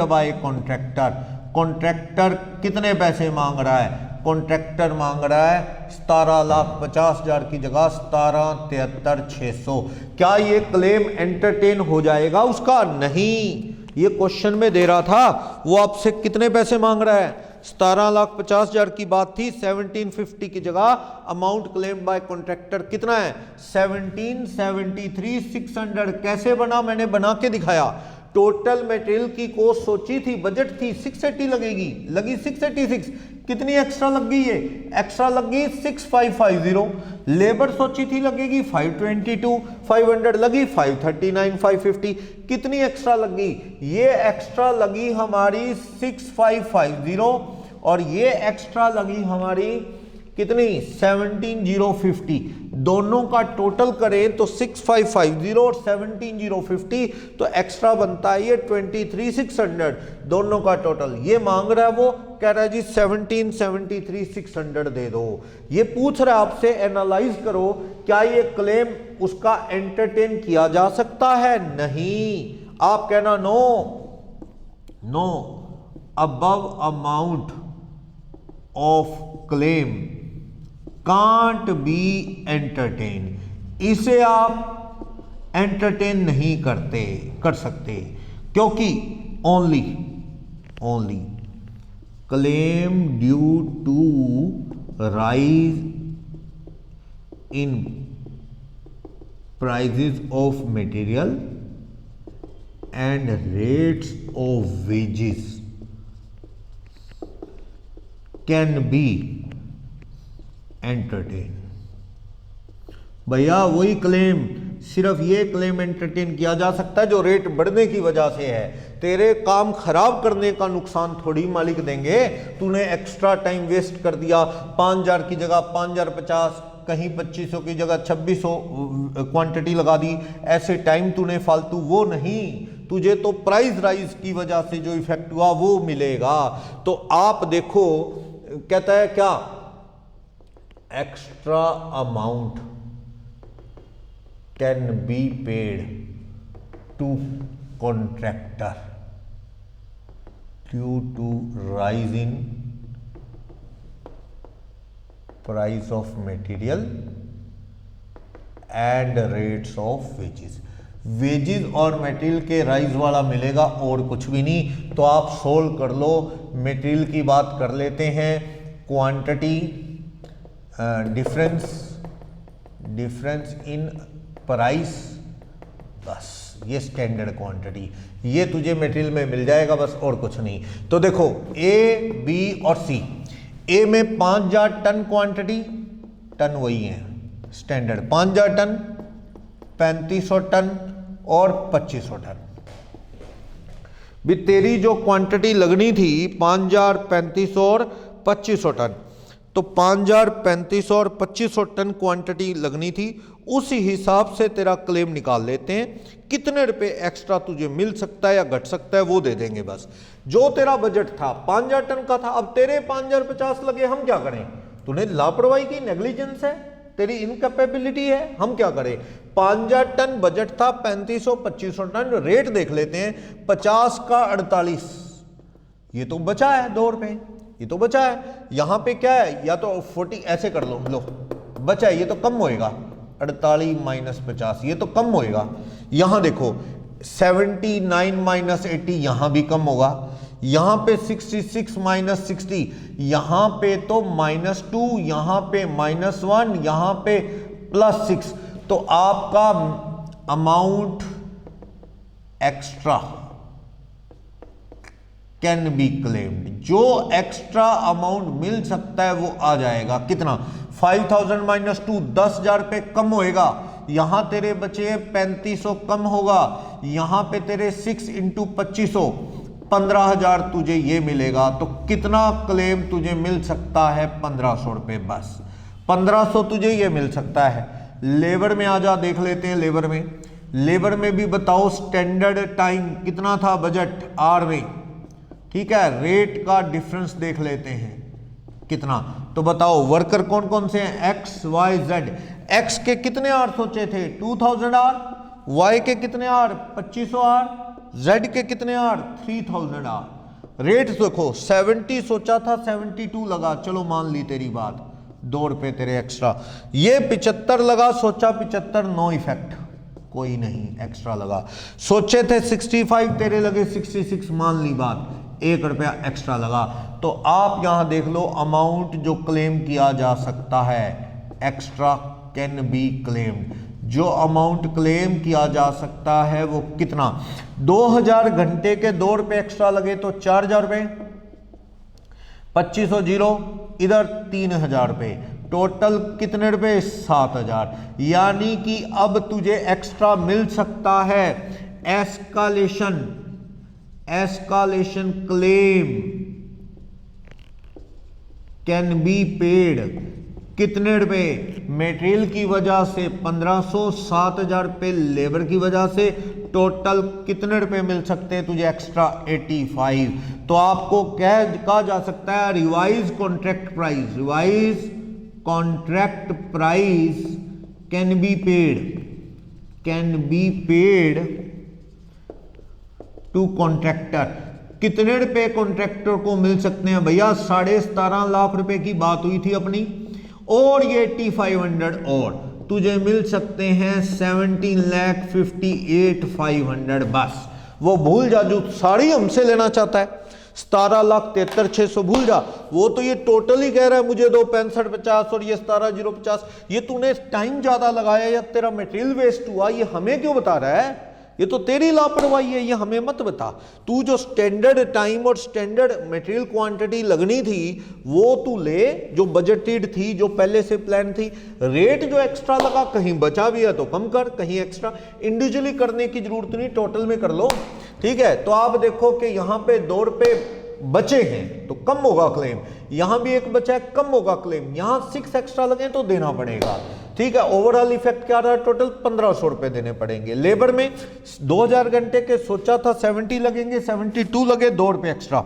by contractor. Contractor कितने पैसे मांग रहा है, कॉन्ट्रैक्टर मांग रहा है 17,50,000 की जगह 17,73,600। क्या ये क्लेम एंटरटेन हो जाएगा उसका? नहीं, ये क्वेश्चन में दे रहा था वो आपसे कितने पैसे मांग रहा है, 17,50,000 की बात थी, 1750 की जगह अमाउंट क्लेम बाय कॉन्ट्रैक्टर कितना है 17,73,600। कैसे बना, मैंने बना के दिखाया। टोटल मटेरियल की कॉस्ट सोची थी, बजट थी 680 लगेगी, लगी 686, कितनी एक्स्ट्रा लग गई है, एक्स्ट्रा लग गई 6550। लेबर सोची थी लगेगी 522,500, लगी 539,550, कितनी एक्स्ट्रा लग गई, ये एक्स्ट्रा लगी हमारी 6550 और ये एक्स्ट्रा लगी हमारी कितनी 17,050। दोनों का टोटल करें तो 6550 और 17,050, तो एक्स्ट्रा बनता है ये 23,600। दोनों का टोटल ये मांग रहा है, वो कह रहा है जी 17,73,600 दे दो। ये पूछ रहा है आपसे, एनालाइज करो क्या ये क्लेम उसका एंटरटेन किया जा सकता है? नहीं, आप कहना no above amount of claim can't be entertain, इसे आप एंटरटेन नहीं कर सकते, क्योंकि only claim due to rise in prices of material and rates of wages can be entertain भैया वही क्लेम, सिर्फ ये क्लेम एंटरटेन किया जा सकता है जो रेट बढ़ने की वजह से है। तेरे काम खराब करने का नुकसान थोड़ी मालिक देंगे। तूने एक्स्ट्रा टाइम वेस्ट कर दिया, 5000 की जगह 5050, कहीं 2500 की जगह 2600 क्वांटिटी लगा दी, ऐसे टाइम तूने फालतू, वो नहीं, तुझे तो प्राइस राइज की वजह से जो इफेक्ट हुआ वो मिलेगा। तो आप देखो कहता है क्या, extra amount can be paid to contractor due to rise in price of material and rates of wages. Wages और मटेरियल के राइज वाला मिलेगा और कुछ भी नहीं। तो आप सोल्व कर लो। मटेरियल की बात कर लेते हैं, क्वांटिटी डिफरेंस इन प्राइस, बस ये स्टैंडर्ड क्वांटिटी, ये तुझे मटेरियल में मिल जाएगा बस, और कुछ नहीं। तो देखो ए, बी और सी। ए में 5000 टन क्वांटिटी, टन वही है स्टैंडर्ड, 5000 टन, 3500 टन और 2500 टन। भी तेरी जो क्वांटिटी लगनी थी 5000, 3500 और 2500 टन, तो 5000, 3500 और 2500 टन क्वांटिटी लगनी थी। उसी हिसाब से तेरा क्लेम निकाल लेते हैं, कितने रुपए एक्स्ट्रा तुझे मिल सकता है या घट सकता है वो दे देंगे बस। जो तेरा बजट था 5000 टन का था, अब तेरे 5050 लगे, हम क्या करें? तूने लापरवाही की, नेग्लिजेंस है, तेरी इनकैपेबिलिटी है, हम क्या करें? 5000 टन बजट था, 3500 2500 टन रेट देख लेते हैं, 50 का 48, ये तो बचा है 2 रुपए, ये तो बचा है। यहां पे क्या है, या तो 40 ऐसे कर लो बचा है, ये तो कम होएगा, 48 माइनस 50, ये तो कम होएगा। यहां देखो 79 माइनस 80, यहां भी कम होगा। यहां पे 66 माइनस 60, यहां पे तो -2, यहां पे -1, यहां पे +6। तो आपका amount extra can be claimed, जो एक्स्ट्रा अमाउंट मिल सकता है वो आ जाएगा। कितना? 5000 माइनस 2, 10,000 रुपये कम होएगा। यहां तेरे बचे 3500 कम होगा, यहां पे तेरे 6 इंटू 2500, 15,000 तुझे ये मिलेगा। तो कितना क्लेम तुझे मिल सकता है? 1500 रुपये, बस 1500 तुझे ये मिल सकता है। लेबर में आ जा, देख लेते हैं लेबर में भी बताओ स्टैंडर्ड टाइम कितना था बजट आर में, ठीक है। रेट का डिफरेंस देख लेते हैं कितना, तो बताओ वर्कर कौन कौन से हैं? X Y Z. एक्स के कितने आर सोचे थे? 2000 आर। वाई के कितने आर? 2500 आर। जेड के कितने आर? 3000 आर। रेट देखो 70 सोचा था, 72 लगा, चलो मान ली तेरी बात, 2 रुपए तेरे एक्स्ट्रा। ये 75 लगा, सोचा 75, नो इफेक्ट, कोई नहीं एक्स्ट्रा लगा। सोचे थे 65, तेरे लगे 66, मान ली बात, 1 रुपया एक्स्ट्रा लगा। तो आप यहां देख लो अमाउंट जो क्लेम किया जा सकता है, एक्स्ट्रा कैन बी क्लेम्ड। जो अमाउंट क्लेम किया जा सकता है वो कितना? 2000 घंटे के 2 रुपए एक्स्ट्रा लगे तो 4000 रुपए, 2500 जीरो, इधर 3000 रुपए, टोटल कितने रुपए? 7000। यानी कि अब तुझे एक्स्ट्रा मिल सकता है एस्कालेशन क्लेम कैन बी पेड, कितने रुपए? मटेरियल की वजह से 1500, 7000 रुपए लेबर की वजह से, टोटल कितने रुपए मिल सकते हैं तुझे एक्स्ट्रा? 85। तो आपको कहा जा सकता है revise contract price can be paid to contractor. कितने रुपए कॉन्ट्रैक्टर को मिल सकते हैं भैया? 17.5 लाख रुपए की बात हुई थी अपनी, और ये 8500 और तुझे मिल सकते हैं 17,58,500। बस वो भूल जा जो साड़ी हमसे लेना चाहता है, 17,73,600 भूल जा। वो तो ये टोटल ही कह रहा है मुझे दो 6550 और ये 17,050। ये तूने टाइम ज्यादा लगाया या तेरा मटेरियल वेस्ट हुआ, ये हमें क्यों बता रहा है? ये तो तेरी लापरवाही है, ये हमें मत बता। तू जो स्टैंडर्ड टाइम और स्टैंडर्ड मटेरियल क्वांटिटी लगनी थी वो तू ले, जो बजटेड थी, जो पहले से प्लान थी। रेट जो एक्स्ट्रा लगा, कहीं बचा भी है तो कम कर, कहीं एक्स्ट्रा इंडिविजुअली करने की जरूरत नहीं, टोटल में कर लो, ठीक है। तो आप देखो कि यहां पे 2 रुपए बचे हैं तो कम होगा क्लेम, यहां भी एक बचा है कम होगा क्लेम, यहां 6 एक्स्ट्रा लगे तो देना पड़ेगा, ठीक है। ओवरऑल इफेक्ट क्या रहा है, टोटल 1500 रुपए देने पड़ेंगे। लेबर में 2000 घंटे के सोचा था 70 लगेंगे, 72 लगे, 2 रुपए एक्स्ट्रा,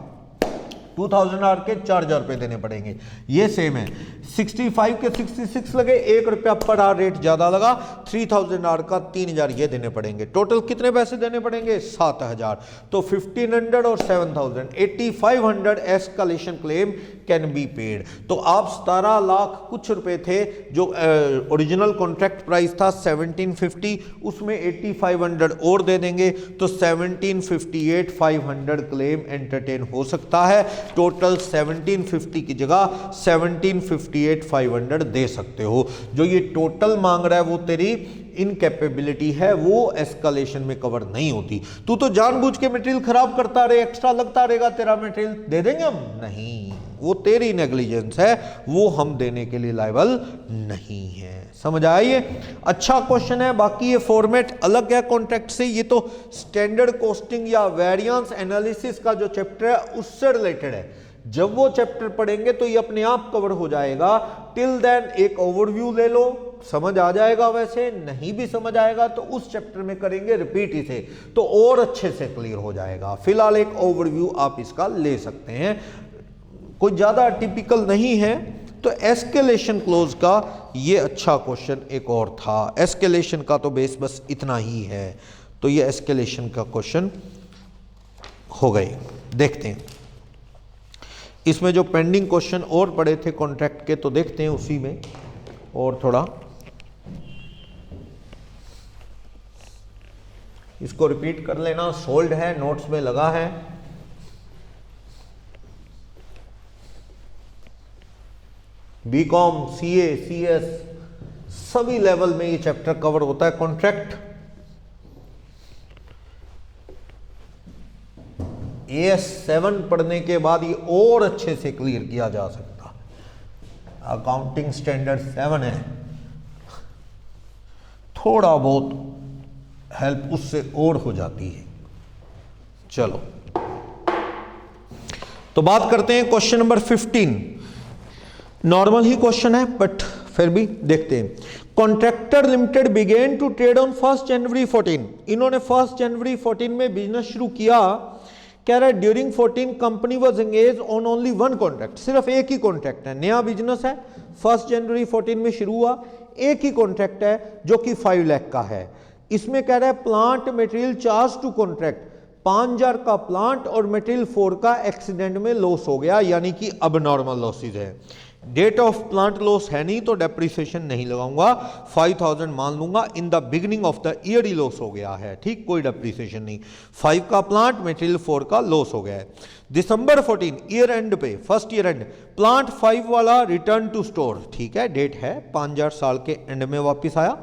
2000 आर के 4000 रुपए देने पड़ेंगे। ये सेम है, 65 के 66 लगे, 1 रुपया पर आर रेट ज्यादा लगा, 3000 आर का 3000 ये देने पड़ेंगे। टोटल कितने पैसे देने पड़ेंगे, 7000। तो 1500 और 7000, 8500 escalation claim can be paid. तो आप 17 लाख कुछ रुपए थे, जो ओरिजिनल कॉन्ट्रैक्ट प्राइस था 1750, उसमें 8500 और दे देंगे तो 1758,500 क्लेम एंटरटेन हो सकता है। टोटल 1750 की जगह 1758,500 दे सकते हो। जो ये टोटल मांग रहा है वो तेरी इनकैपेबिलिटी है, वो एस्केलेशन में कवर नहीं होती। तू तो जानबूझ के मटेरियल खराब करता रहे, एक्स्ट्रा लगता रहेगा, तेरा मटेरियल दे देंगे हम? नहीं, वो तेरी नेग्लिजेंस है, वो हम देने के लिए लायबल नहीं है। समझ आइए, अच्छा क्वेश्चन है। बाकी ये फॉर्मेट अलग है कॉन्ट्रैक्ट से, ये तो स्टैंडर्ड कॉस्टिंग या वेरिएंस एनालिसिस का जो चैप्टर है उससे रिलेटेड है। जब वो चैप्टर पढ़ेंगे तो ये अपने आप कवर हो जाएगा। टिल देन एक ओवरव्यू ले लो, समझ आ जाएगा। वैसे नहीं भी समझ आएगा तो उस चैप्टर में करेंगे रिपीट इसे, तो और अच्छे से क्लियर हो जाएगा। फिलहाल एक ओवरव्यू आप इसका ले सकते हैं, कोई ज्यादा टिपिकल नहीं है। तो एस्केलेशन क्लोज का ये अच्छा क्वेश्चन एक और था। एस्केलेशन का तो बेस बस इतना ही है, तो ये एस्केलेशन का क्वेश्चन हो गए। देखते हैं इसमें जो पेंडिंग क्वेश्चन और पड़े थे कॉन्ट्रैक्ट के, तो देखते हैं उसी में और थोड़ा इसको रिपीट कर लेना। सोल्ड है, नोट्स में लगा है। बीकॉम, सीए, सीएस सभी लेवल में ये चैप्टर कवर होता है कॉन्ट्रैक्ट। AS 7 पढ़ने के बाद ये और अच्छे से क्लियर किया जा सकता है। अकाउंटिंग स्टैंडर्ड 7 है, थोड़ा बहुत हेल्प उससे और हो जाती है। चलो तो बात करते हैं क्वेश्चन नंबर 15। नॉर्मल ही क्वेश्चन है बट फिर भी देखते हैं। Contractor limited begin to trade on 1 January 14। इन्होंने 1 जनवरी 14 में बिजनेस शुरू किया। कह रहा है during 14 company was engage on only 1 contract. सिर्फ एक ही कॉन्ट्रैक्ट है, नया बिजनेस है, 1 जनवरी 14 में शुरू हुआ, एक ही कॉन्ट्रैक्ट है जो कि 5 लाख का है। इसमें कह रहा है plant material charge to contract, 5000 का प्लांट और मटेरियल 4 का एक्सीडेंट में लॉस हो गया, यानी कि अब नॉर्मल लॉसेज है। डेट ऑफ प्लांट लॉस है नहीं तो डेप्रिसिएशन नहीं लगाऊंगा, 5000 मान लूंगा। In the beginning of the year he loss हो गया है, ठीक, कोई डेप्रिसिएशन नहीं। 5 का प्लांट, मटेरियल 4 का लॉस हो गया है। दिसंबर 14 ईयर एंड पे, फर्स्ट ईयर एंड, प्लांट 5 वाला रिटर्न टू स्टोर, ठीक है, डेट है 5000 साल के एंड में वापिस आया।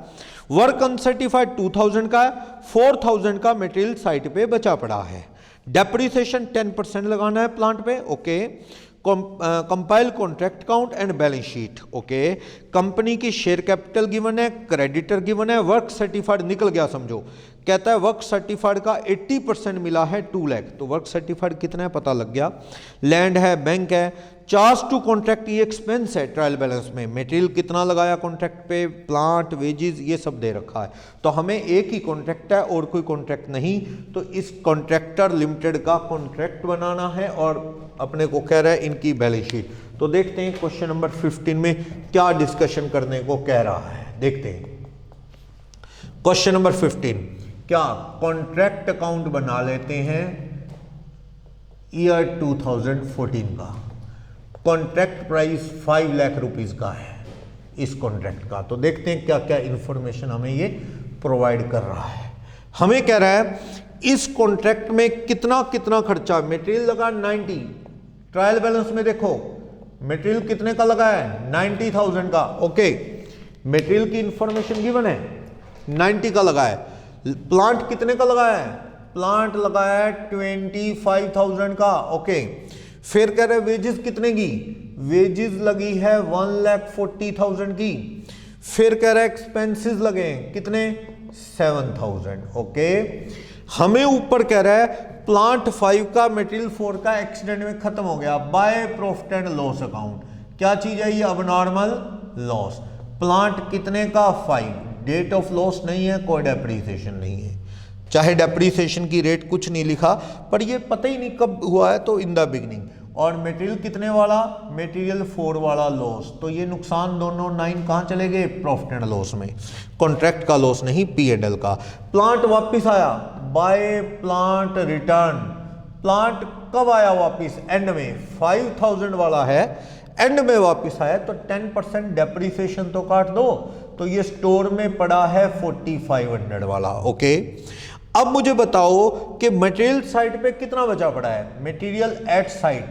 वर्क अनसर्टिफाइड 2000 का है, 4000 का मटेरियल साइट पे बचा पड़ा है। डेप्रिसिएशन 10% लगाना है प्लांट पे, okay. Compile contract count and balance sheet, okay. Company की शेयर कैपिटल गिवन है, क्रेडिटर गिवन है, वर्क सर्टिफाइड निकल गया समझो। कहता है वर्क सर्टिफाइड का 80% मिला है 2 लाख, तो वर्क सर्टिफाइड कितना है पता लग गया। लैंड है, बैंक है। चार्ज टू कॉन्ट्रैक्ट ये एक्सपेंस है ट्रायल बैलेंस में। मटेरियल कितना लगाया कॉन्ट्रैक्ट पे, प्लांट, वेजेस, ये सब दे रखा है। तो हमें एक ही कॉन्ट्रैक्ट है और कोई कॉन्ट्रैक्ट नहीं, तो इस कॉन्ट्रैक्टर लिमिटेड का कॉन्ट्रैक्ट बनाना है और अपने को कह रहा है इनकी बैलेंस शीट। तो देखते हैं क्वेश्चन नंबर 15 में क्या डिस्कशन करने को कह रहा है, देखते हैं। क्वेश्चन नंबर 15, क्या कॉन्ट्रैक्ट अकाउंट बना लेते हैं ईयर 2014 का। कॉन्ट्रैक्ट प्राइस 5 लाख रुपीस का है इस कॉन्ट्रैक्ट का। तो देखते हैं क्या क्या इंफॉर्मेशन हमें ये प्रोवाइड कर रहा है। हमें कह रहा है इस कॉन्ट्रैक्ट में कितना कितना खर्चा, मटेरियल लगा 90, ट्रायल बैलेंस में देखो मटेरियल कितने का लगा है 90,000 का, ओके। मटेरियल की इंफॉर्मेशन गिवन है 90 का लगा है। प्लांट कितने का लगाया है? प्लांट लगाया है 25,000 का। ओके, फिर कह रहे वेजेस कितने की? वेजेस लगी है 1,40,000 की। फिर कह रहा है एक्सपेंसेस लगे हैं कितने? 7,000। ओके, हमें ऊपर कह रहा है प्लांट 5 का मटेरियल 4 का एक्सीडेंट में खत्म हो गया by profit and loss account. क्या चीज है ये? अब नॉर्मल लॉस। प्लांट कितने का? 5। डेट ऑफ लॉस नहीं है, कोई डेप्रीसिएशन नहीं है, चाहे डेप्रीसिएशन की रेट कुछ नहीं लिखा, पर ये पता ही नहीं कब हुआ है, तो इन द बिगनिंग। और मटेरियल कितने वाला? मटेरियल 4 वाला लॉस। तो ये नुकसान दोनों 9 कहाँ चले गए? प्रॉफिट एंड लॉस में। कॉन्ट्रैक्ट का लॉस नहीं, P&L का। प्लांट वापस आया बाय प्लांट रिटर्न। प्लांट कब आया वापस? एंड में। 5,000 वाला है, एंड में वापस आया, तो 10% डेप्रीसिएशन तो काट दो। तो ये स्टोर में पड़ा है 4,500 वाला। ओके, अब मुझे बताओ कि मटेरियल साइड पे कितना बचा पड़ा है? मटेरियल एट साइट,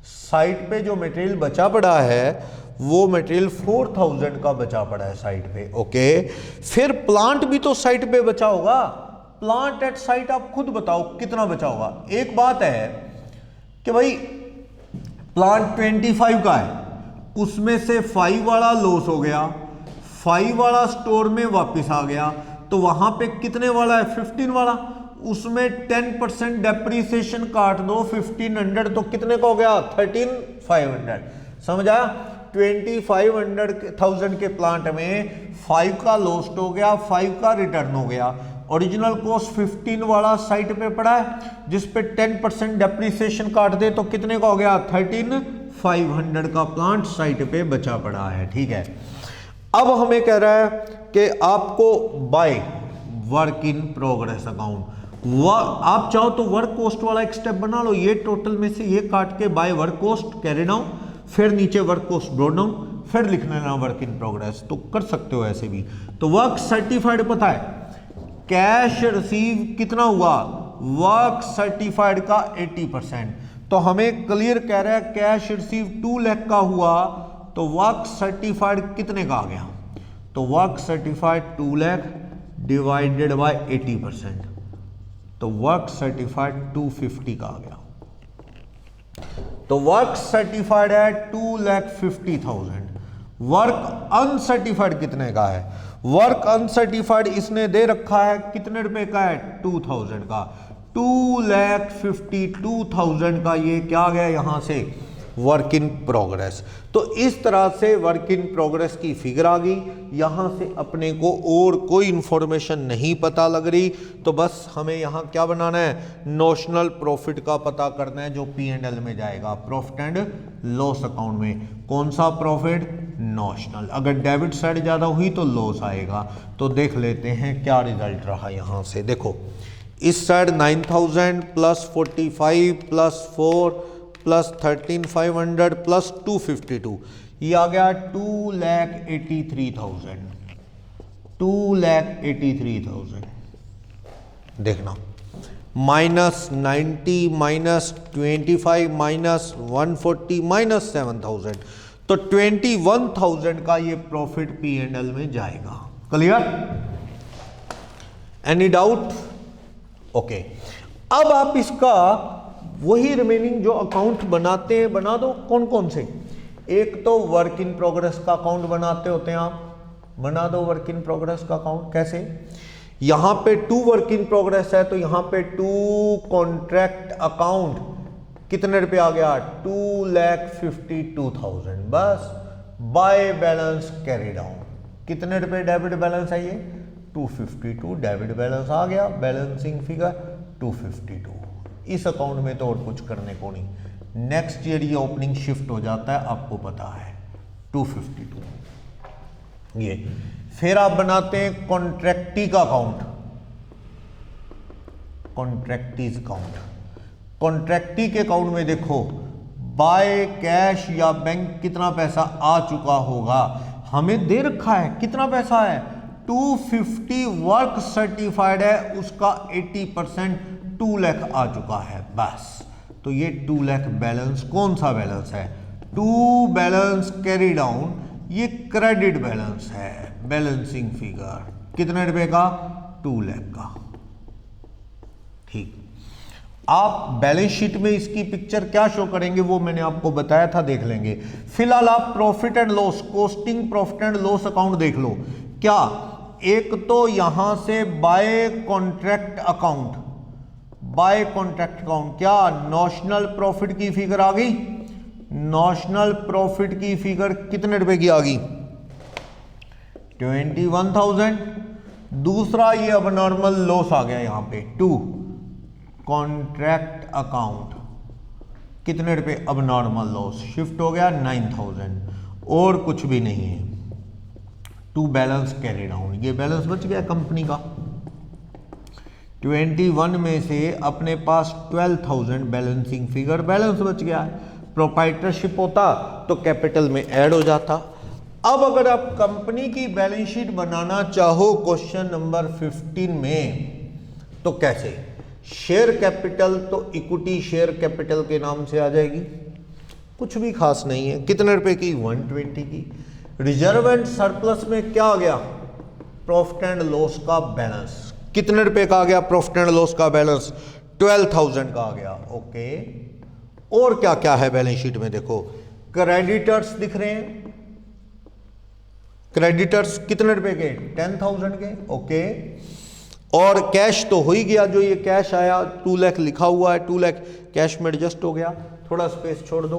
साइट पे जो मटेरियल बचा पड़ा है वो मटेरियल 4,000 का बचा पड़ा है साइट पे। ओके, फिर प्लांट भी तो साइट पे बचा होगा। प्लांट एट साइट आप खुद बताओ कितना बचा होगा। एक बात है कि भाई प्लांट 25 का है, उसमें से 5 वाला लॉस हो गया, 5 वाला स्टोर में वापस आ गया, तो वहां पे कितने वाला है? 15 वाला। उसमें 10% डेप्रीसिएशन काट दो, 1500, तो कितने का हो गया? 13,500। समझ आया? 25,000 के प्लांट में 5 का लॉस्ट हो गया, 5 का रिटर्न हो गया। ओरिजिनल कॉस्ट 15 वाला साइट पे पड़ा है, जिस पे 10% डेप्रीसिएशन काट दे तो कितने का हो गया? 13,500 का प्लांट साइट पे बचा पड़ा है। ठीक है, अब हमें कह रहा है कि आपको by work in progress account, आप चाहो तो वर्क कॉस्ट वाला एक स्टेप बना लो। ये टोटल में से ये काट के by work cost carry down, फिर नीचे वर्क कॉस्ट ब्रॉट डाउन, फिर लिख लेना वर्क इन प्रोग्रेस, तो कर सकते हो ऐसे भी। तो वर्क सर्टिफाइड पता है, कैश रिसीव कितना हुआ? वर्क सर्टिफाइड का 80%। तो हमें क्लियर कह रहा है कैश रिसीव 2 लाख का हुआ, तो वर्क सर्टिफाइड कितने का आ गया? तो work certified 2 lakh divided by 80%, तो वर्क सर्टिफाइड 250 का आ गया। तो वर्क सर्टिफाइड है 2,50,000। वर्क अनसर्टिफाइड कितने का है? वर्क अनसर्टिफाइड इसने दे रखा है कितने रुपए का है? 2,000 का। 2,52,000 का ये क्या गया यहां से? Work in progress. तो इस तरह से वर्क इन प्रोग्रेस की फिगर आ गई। यहां से अपने को और कोई इंफॉर्मेशन नहीं पता लग रही, तो बस हमें यहां क्या बनाना है? नोशनल प्रॉफिट का पता करना है, जो P&L में जाएगा, प्रॉफिट एंड लॉस अकाउंट में। कौन सा प्रॉफिट? नोशनल। अगर डेबिट साइड ज्यादा हुई तो लॉस आएगा। तो देख लेते हैं क्या रिजल्ट रहा यहां से। देखो, इस side 9,000 plus 45 plus 4 plus 13,500 plus 252, ये आ गया 2,83,000। 2,83,000 देखना, माइनस 90 माइनस 25 माइनस 140 माइनस 7,000, तो 21,000 का ये प्रॉफिट P&L में जाएगा। क्लियर? Any doubt? ओके, अब आप इसका वही रिमेनिंग जो अकाउंट बनाते हैं बना दो। कौन कौन से? एक तो वर्क इन प्रोग्रेस का अकाउंट बनाते होते हैं आप, बना दो वर्क इन प्रोग्रेस का अकाउंट। कैसे? यहां पे 2 वर्क इन प्रोग्रेस है, तो यहां पे 2 कॉन्ट्रैक्ट अकाउंट कितने रुपए आ गया? 2,52,000। बस बाय बैलेंस कैरी डाउन, कितने रुपए डेबिट बैलेंस है? ये 252 डेबिट बैलेंस आ गया, बैलेंसिंग फिगर 252। इस अकाउंट में तो और कुछ करने को नहीं। नेक्स्ट ईयर ये ओपनिंग शिफ्ट हो जाता है, आपको पता है, 252 ये। फिर आप बनाते हैं कॉन्ट्रैक्टी का अकाउंट, कॉन्ट्रैक्टीज अकाउंट। कॉन्ट्रैक्टी के अकाउंट में देखो बाय कैश या बैंक कितना पैसा आ चुका होगा, हमें दे रखा है कितना पैसा है? 250 वर्क सर्टिफाइड है, उसका 80% 2 लाख आ चुका है। बस, तो ये 2 लाख बैलेंस कौन सा बैलेंस है? 2 बैलेंस कैरी डाउन, ये क्रेडिट बैलेंस है। बैलेंसिंग फिगर कितने रुपए का? 2 लाख का। ठीक, आप बैलेंस शीट में इसकी पिक्चर क्या शो करेंगे वो मैंने आपको बताया था, देख लेंगे। फिलहाल आप profit and loss, costing profit and loss account देख लो। क्या, एक तो यहां से by contract account, by contract account, क्या नॉशनल प्रॉफिट की फिगर आ गई? नॉशनल प्रॉफिट की फिगर कितने रुपए की आ गई? 21,000। दूसरा ये अब नॉर्मल लॉस आ गया यहां पे 2 कॉन्ट्रैक्ट अकाउंट, कितने रुपए अब नॉर्मल लॉस शिफ्ट हो गया 9,000, और कुछ भी नहीं है। 2 बैलेंस कैरी डाउन, ये बैलेंस बच गया कंपनी का। 21 में से अपने पास 12,000 बैलेंसिंग फिगर बैलेंस बच गया है। प्रोप्राइटरशिप होता तो कैपिटल में ऐड हो जाता। अब अगर आप कंपनी की बैलेंस शीट बनाना चाहो क्वेश्चन नंबर 15 में, तो कैसे? शेयर कैपिटल तो इक्विटी शेयर कैपिटल के नाम से आ जाएगी, कुछ भी खास नहीं है। कितने रुपए की? 120 की। रिजर्व एंड सरप्लस में क्या आ गया? प्रॉफिट एंड लॉस का बैलेंस। कितने रुपए का आ गया प्रॉफिट एंड लॉस का बैलेंस? 12,000 का आ गया। ओके, और क्या क्या है बैलेंस शीट में? देखो, क्रेडिटर्स दिख रहे हैं, क्रेडिटर्स कितने रुपए के? 10,000 के। ओके, और कैश तो हो ही गया, जो ये कैश आया 2 लाख लिखा हुआ है, 2 लाख कैश में एडजस्ट हो गया। थोड़ा स्पेस छोड़ दो।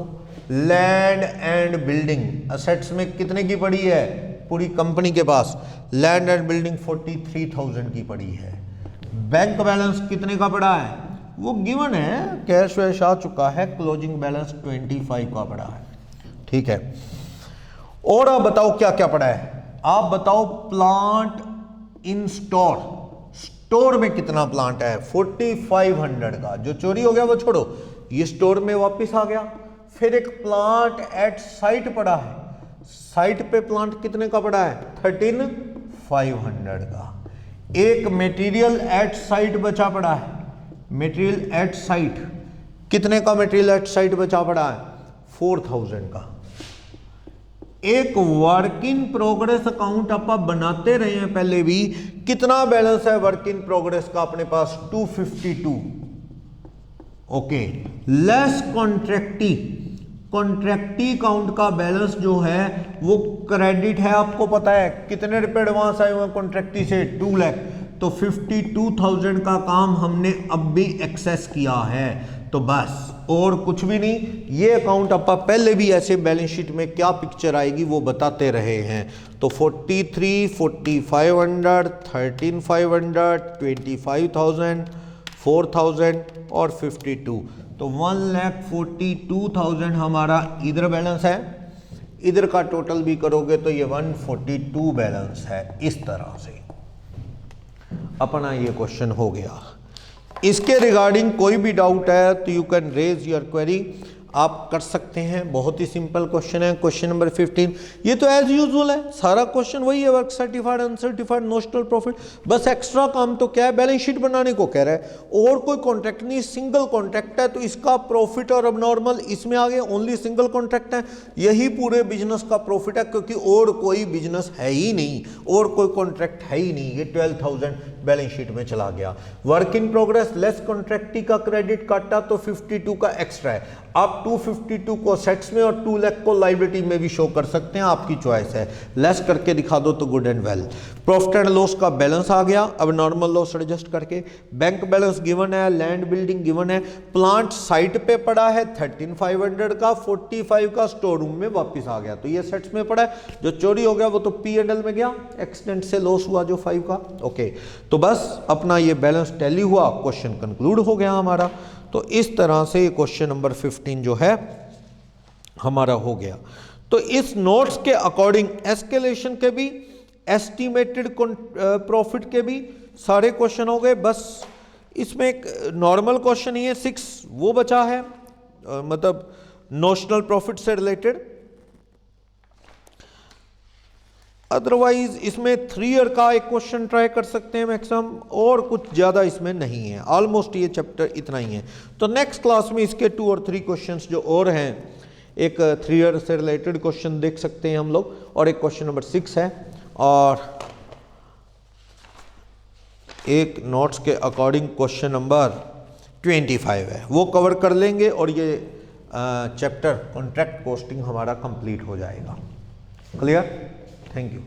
लैंड एंड बिल्डिंग असेट्स में कितने की पड़ी है? पूरी कंपनी के पास लैंड एंड बिल्डिंग 43,000 की पड़ी है। बैंक बैलेंस कितने का पड़ा है? वो गिवन है, कैश वैश आ चुका है। क्लोजिंग बैलेंस 25 का पड़ा है। ठीक है, और आप बताओ क्या क्या पड़ा है? आप बताओ प्लांट इन स्टोर, स्टोर में कितना प्लांट है? 4500 का। जो चोरी हो गया वो छोड़ो, ये स्टोर में वापस आ गया। फिर एक प्लांट एट साइट पड़ा है, साइट पे प्लांट कितने का पड़ा है? 13,500 का। एक मटेरियल एट साइट बचा पड़ा है, मटेरियल एट साइट कितने का? मटेरियल एट साइट बचा पड़ा है 4,000 का। एक वर्क इन प्रोग्रेस अकाउंट आप बनाते रहे हैं पहले भी, कितना बैलेंस है वर्क इन प्रोग्रेस का अपने पास? 252। ओके, लेस कॉन्ट्रैक्टी, कॉन्ट्रैक्टी अकाउंट का बैलेंस जो है वो क्रेडिट है। आपको पता है कितने रुपए एडवांस आए हुए कॉन्ट्रैक्टी से? 2 लाख। तो 52,000 का काम हमने अब भी एक्सेस किया है, तो बस और कुछ भी नहीं। ये अकाउंट आप पहले भी ऐसे बैलेंस शीट में क्या पिक्चर आएगी वो बताते रहे हैं। तो 43, 4500, 13,500, 25,000, 4,000 और 52, तो 1,42,000 हमारा इधर बैलेंस है। इधर का टोटल भी करोगे तो ये 142 बैलेंस है। इस तरह से अपना ये क्वेश्चन हो गया। इसके रिगार्डिंग कोई भी डाउट है तो you can raise your query, आप कर सकते हैं। बहुत ही सिंपल क्वेश्चन है क्वेश्चन नंबर 15। ये तो एज यूजुअल है, सारा क्वेश्चन वही है, work certified uncertified notional profit. बस एक्स्ट्रा काम तो क्या है? बैलेंस शीट बनाने को कह रहा है, और कोई कॉन्ट्रैक्ट नहीं, सिंगल कॉन्ट्रैक्ट है। तो इसका प्रॉफिट और अबनॉर्मल इसमें आ गया, ओनली सिंगल कॉन्ट्रैक्ट है, यही पूरे बिजनेस का प्रॉफिट है, क्योंकि और कोई बिजनेस है ही नहीं, और कोई कॉन्ट्रैक्ट है ही नहीं। ये 12,000 बैलेंस शीट में चला गया। वर्क इन प्रोग्रेस लेस कॉन्ट्रैक्टी का क्रेडिट काटा तो 52 का एक्स्ट्रा है। आप 252 को सेट्स में और 2 लाख को लायबिलिटी में भी शो कर सकते हैं, आपकी चॉइस है। लेस करके दिखा दो तो good and well. Profit and loss का बैलेंस आ गया, अब नॉर्मल लॉस एडजस्ट करके। बैंक बैलेंस गिवन है, लैंड बिल्डिंग गिवन है, प्लांट साइट पे पड़ा है 13,500 का, 45 का स्टोर रूम में वापस आ गया, तो ये सेट्स में पड़ा है। जो चोरी हो गया वो तो P&L में गया, एक्सीडेंट से लॉस हुआ जो 5 का। ओके, तो बस अपना ये बैलेंस टैली हुआ, क्वेश्चन कंक्लूड हो गया हमारा। तो इस तरह से क्वेश्चन नंबर 15 जो है हमारा हो गया। तो इस नोट्स के अकॉर्डिंग एस्केलेशन के भी, एस्टिमेटेड प्रॉफिट के भी सारे क्वेश्चन हो गए। बस इसमें एक नॉर्मल क्वेश्चन ही है 6 वो बचा है, मतलब नोशनल प्रॉफिट से रिलेटेड। अदरवाइज इसमें 3 ईयर का एक क्वेश्चन ट्राई कर सकते हैं मैक्सिमम, और कुछ ज़्यादा इसमें नहीं है। ऑलमोस्ट ये चैप्टर इतना ही है। तो नेक्स्ट क्लास में इसके 2 और 3 क्वेश्चंस जो और हैं, एक 3 ईयर से रिलेटेड क्वेश्चन देख सकते हैं हम लोग, और एक क्वेश्चन नंबर 6 है, और एक नोट्स के अकॉर्डिंग क्वेश्चन नंबर 25 है, वो कवर कर लेंगे और ये चैप्टर कॉन्ट्रैक्ट पोस्टिंग हमारा कंप्लीट हो जाएगा। क्लियर? Thank you.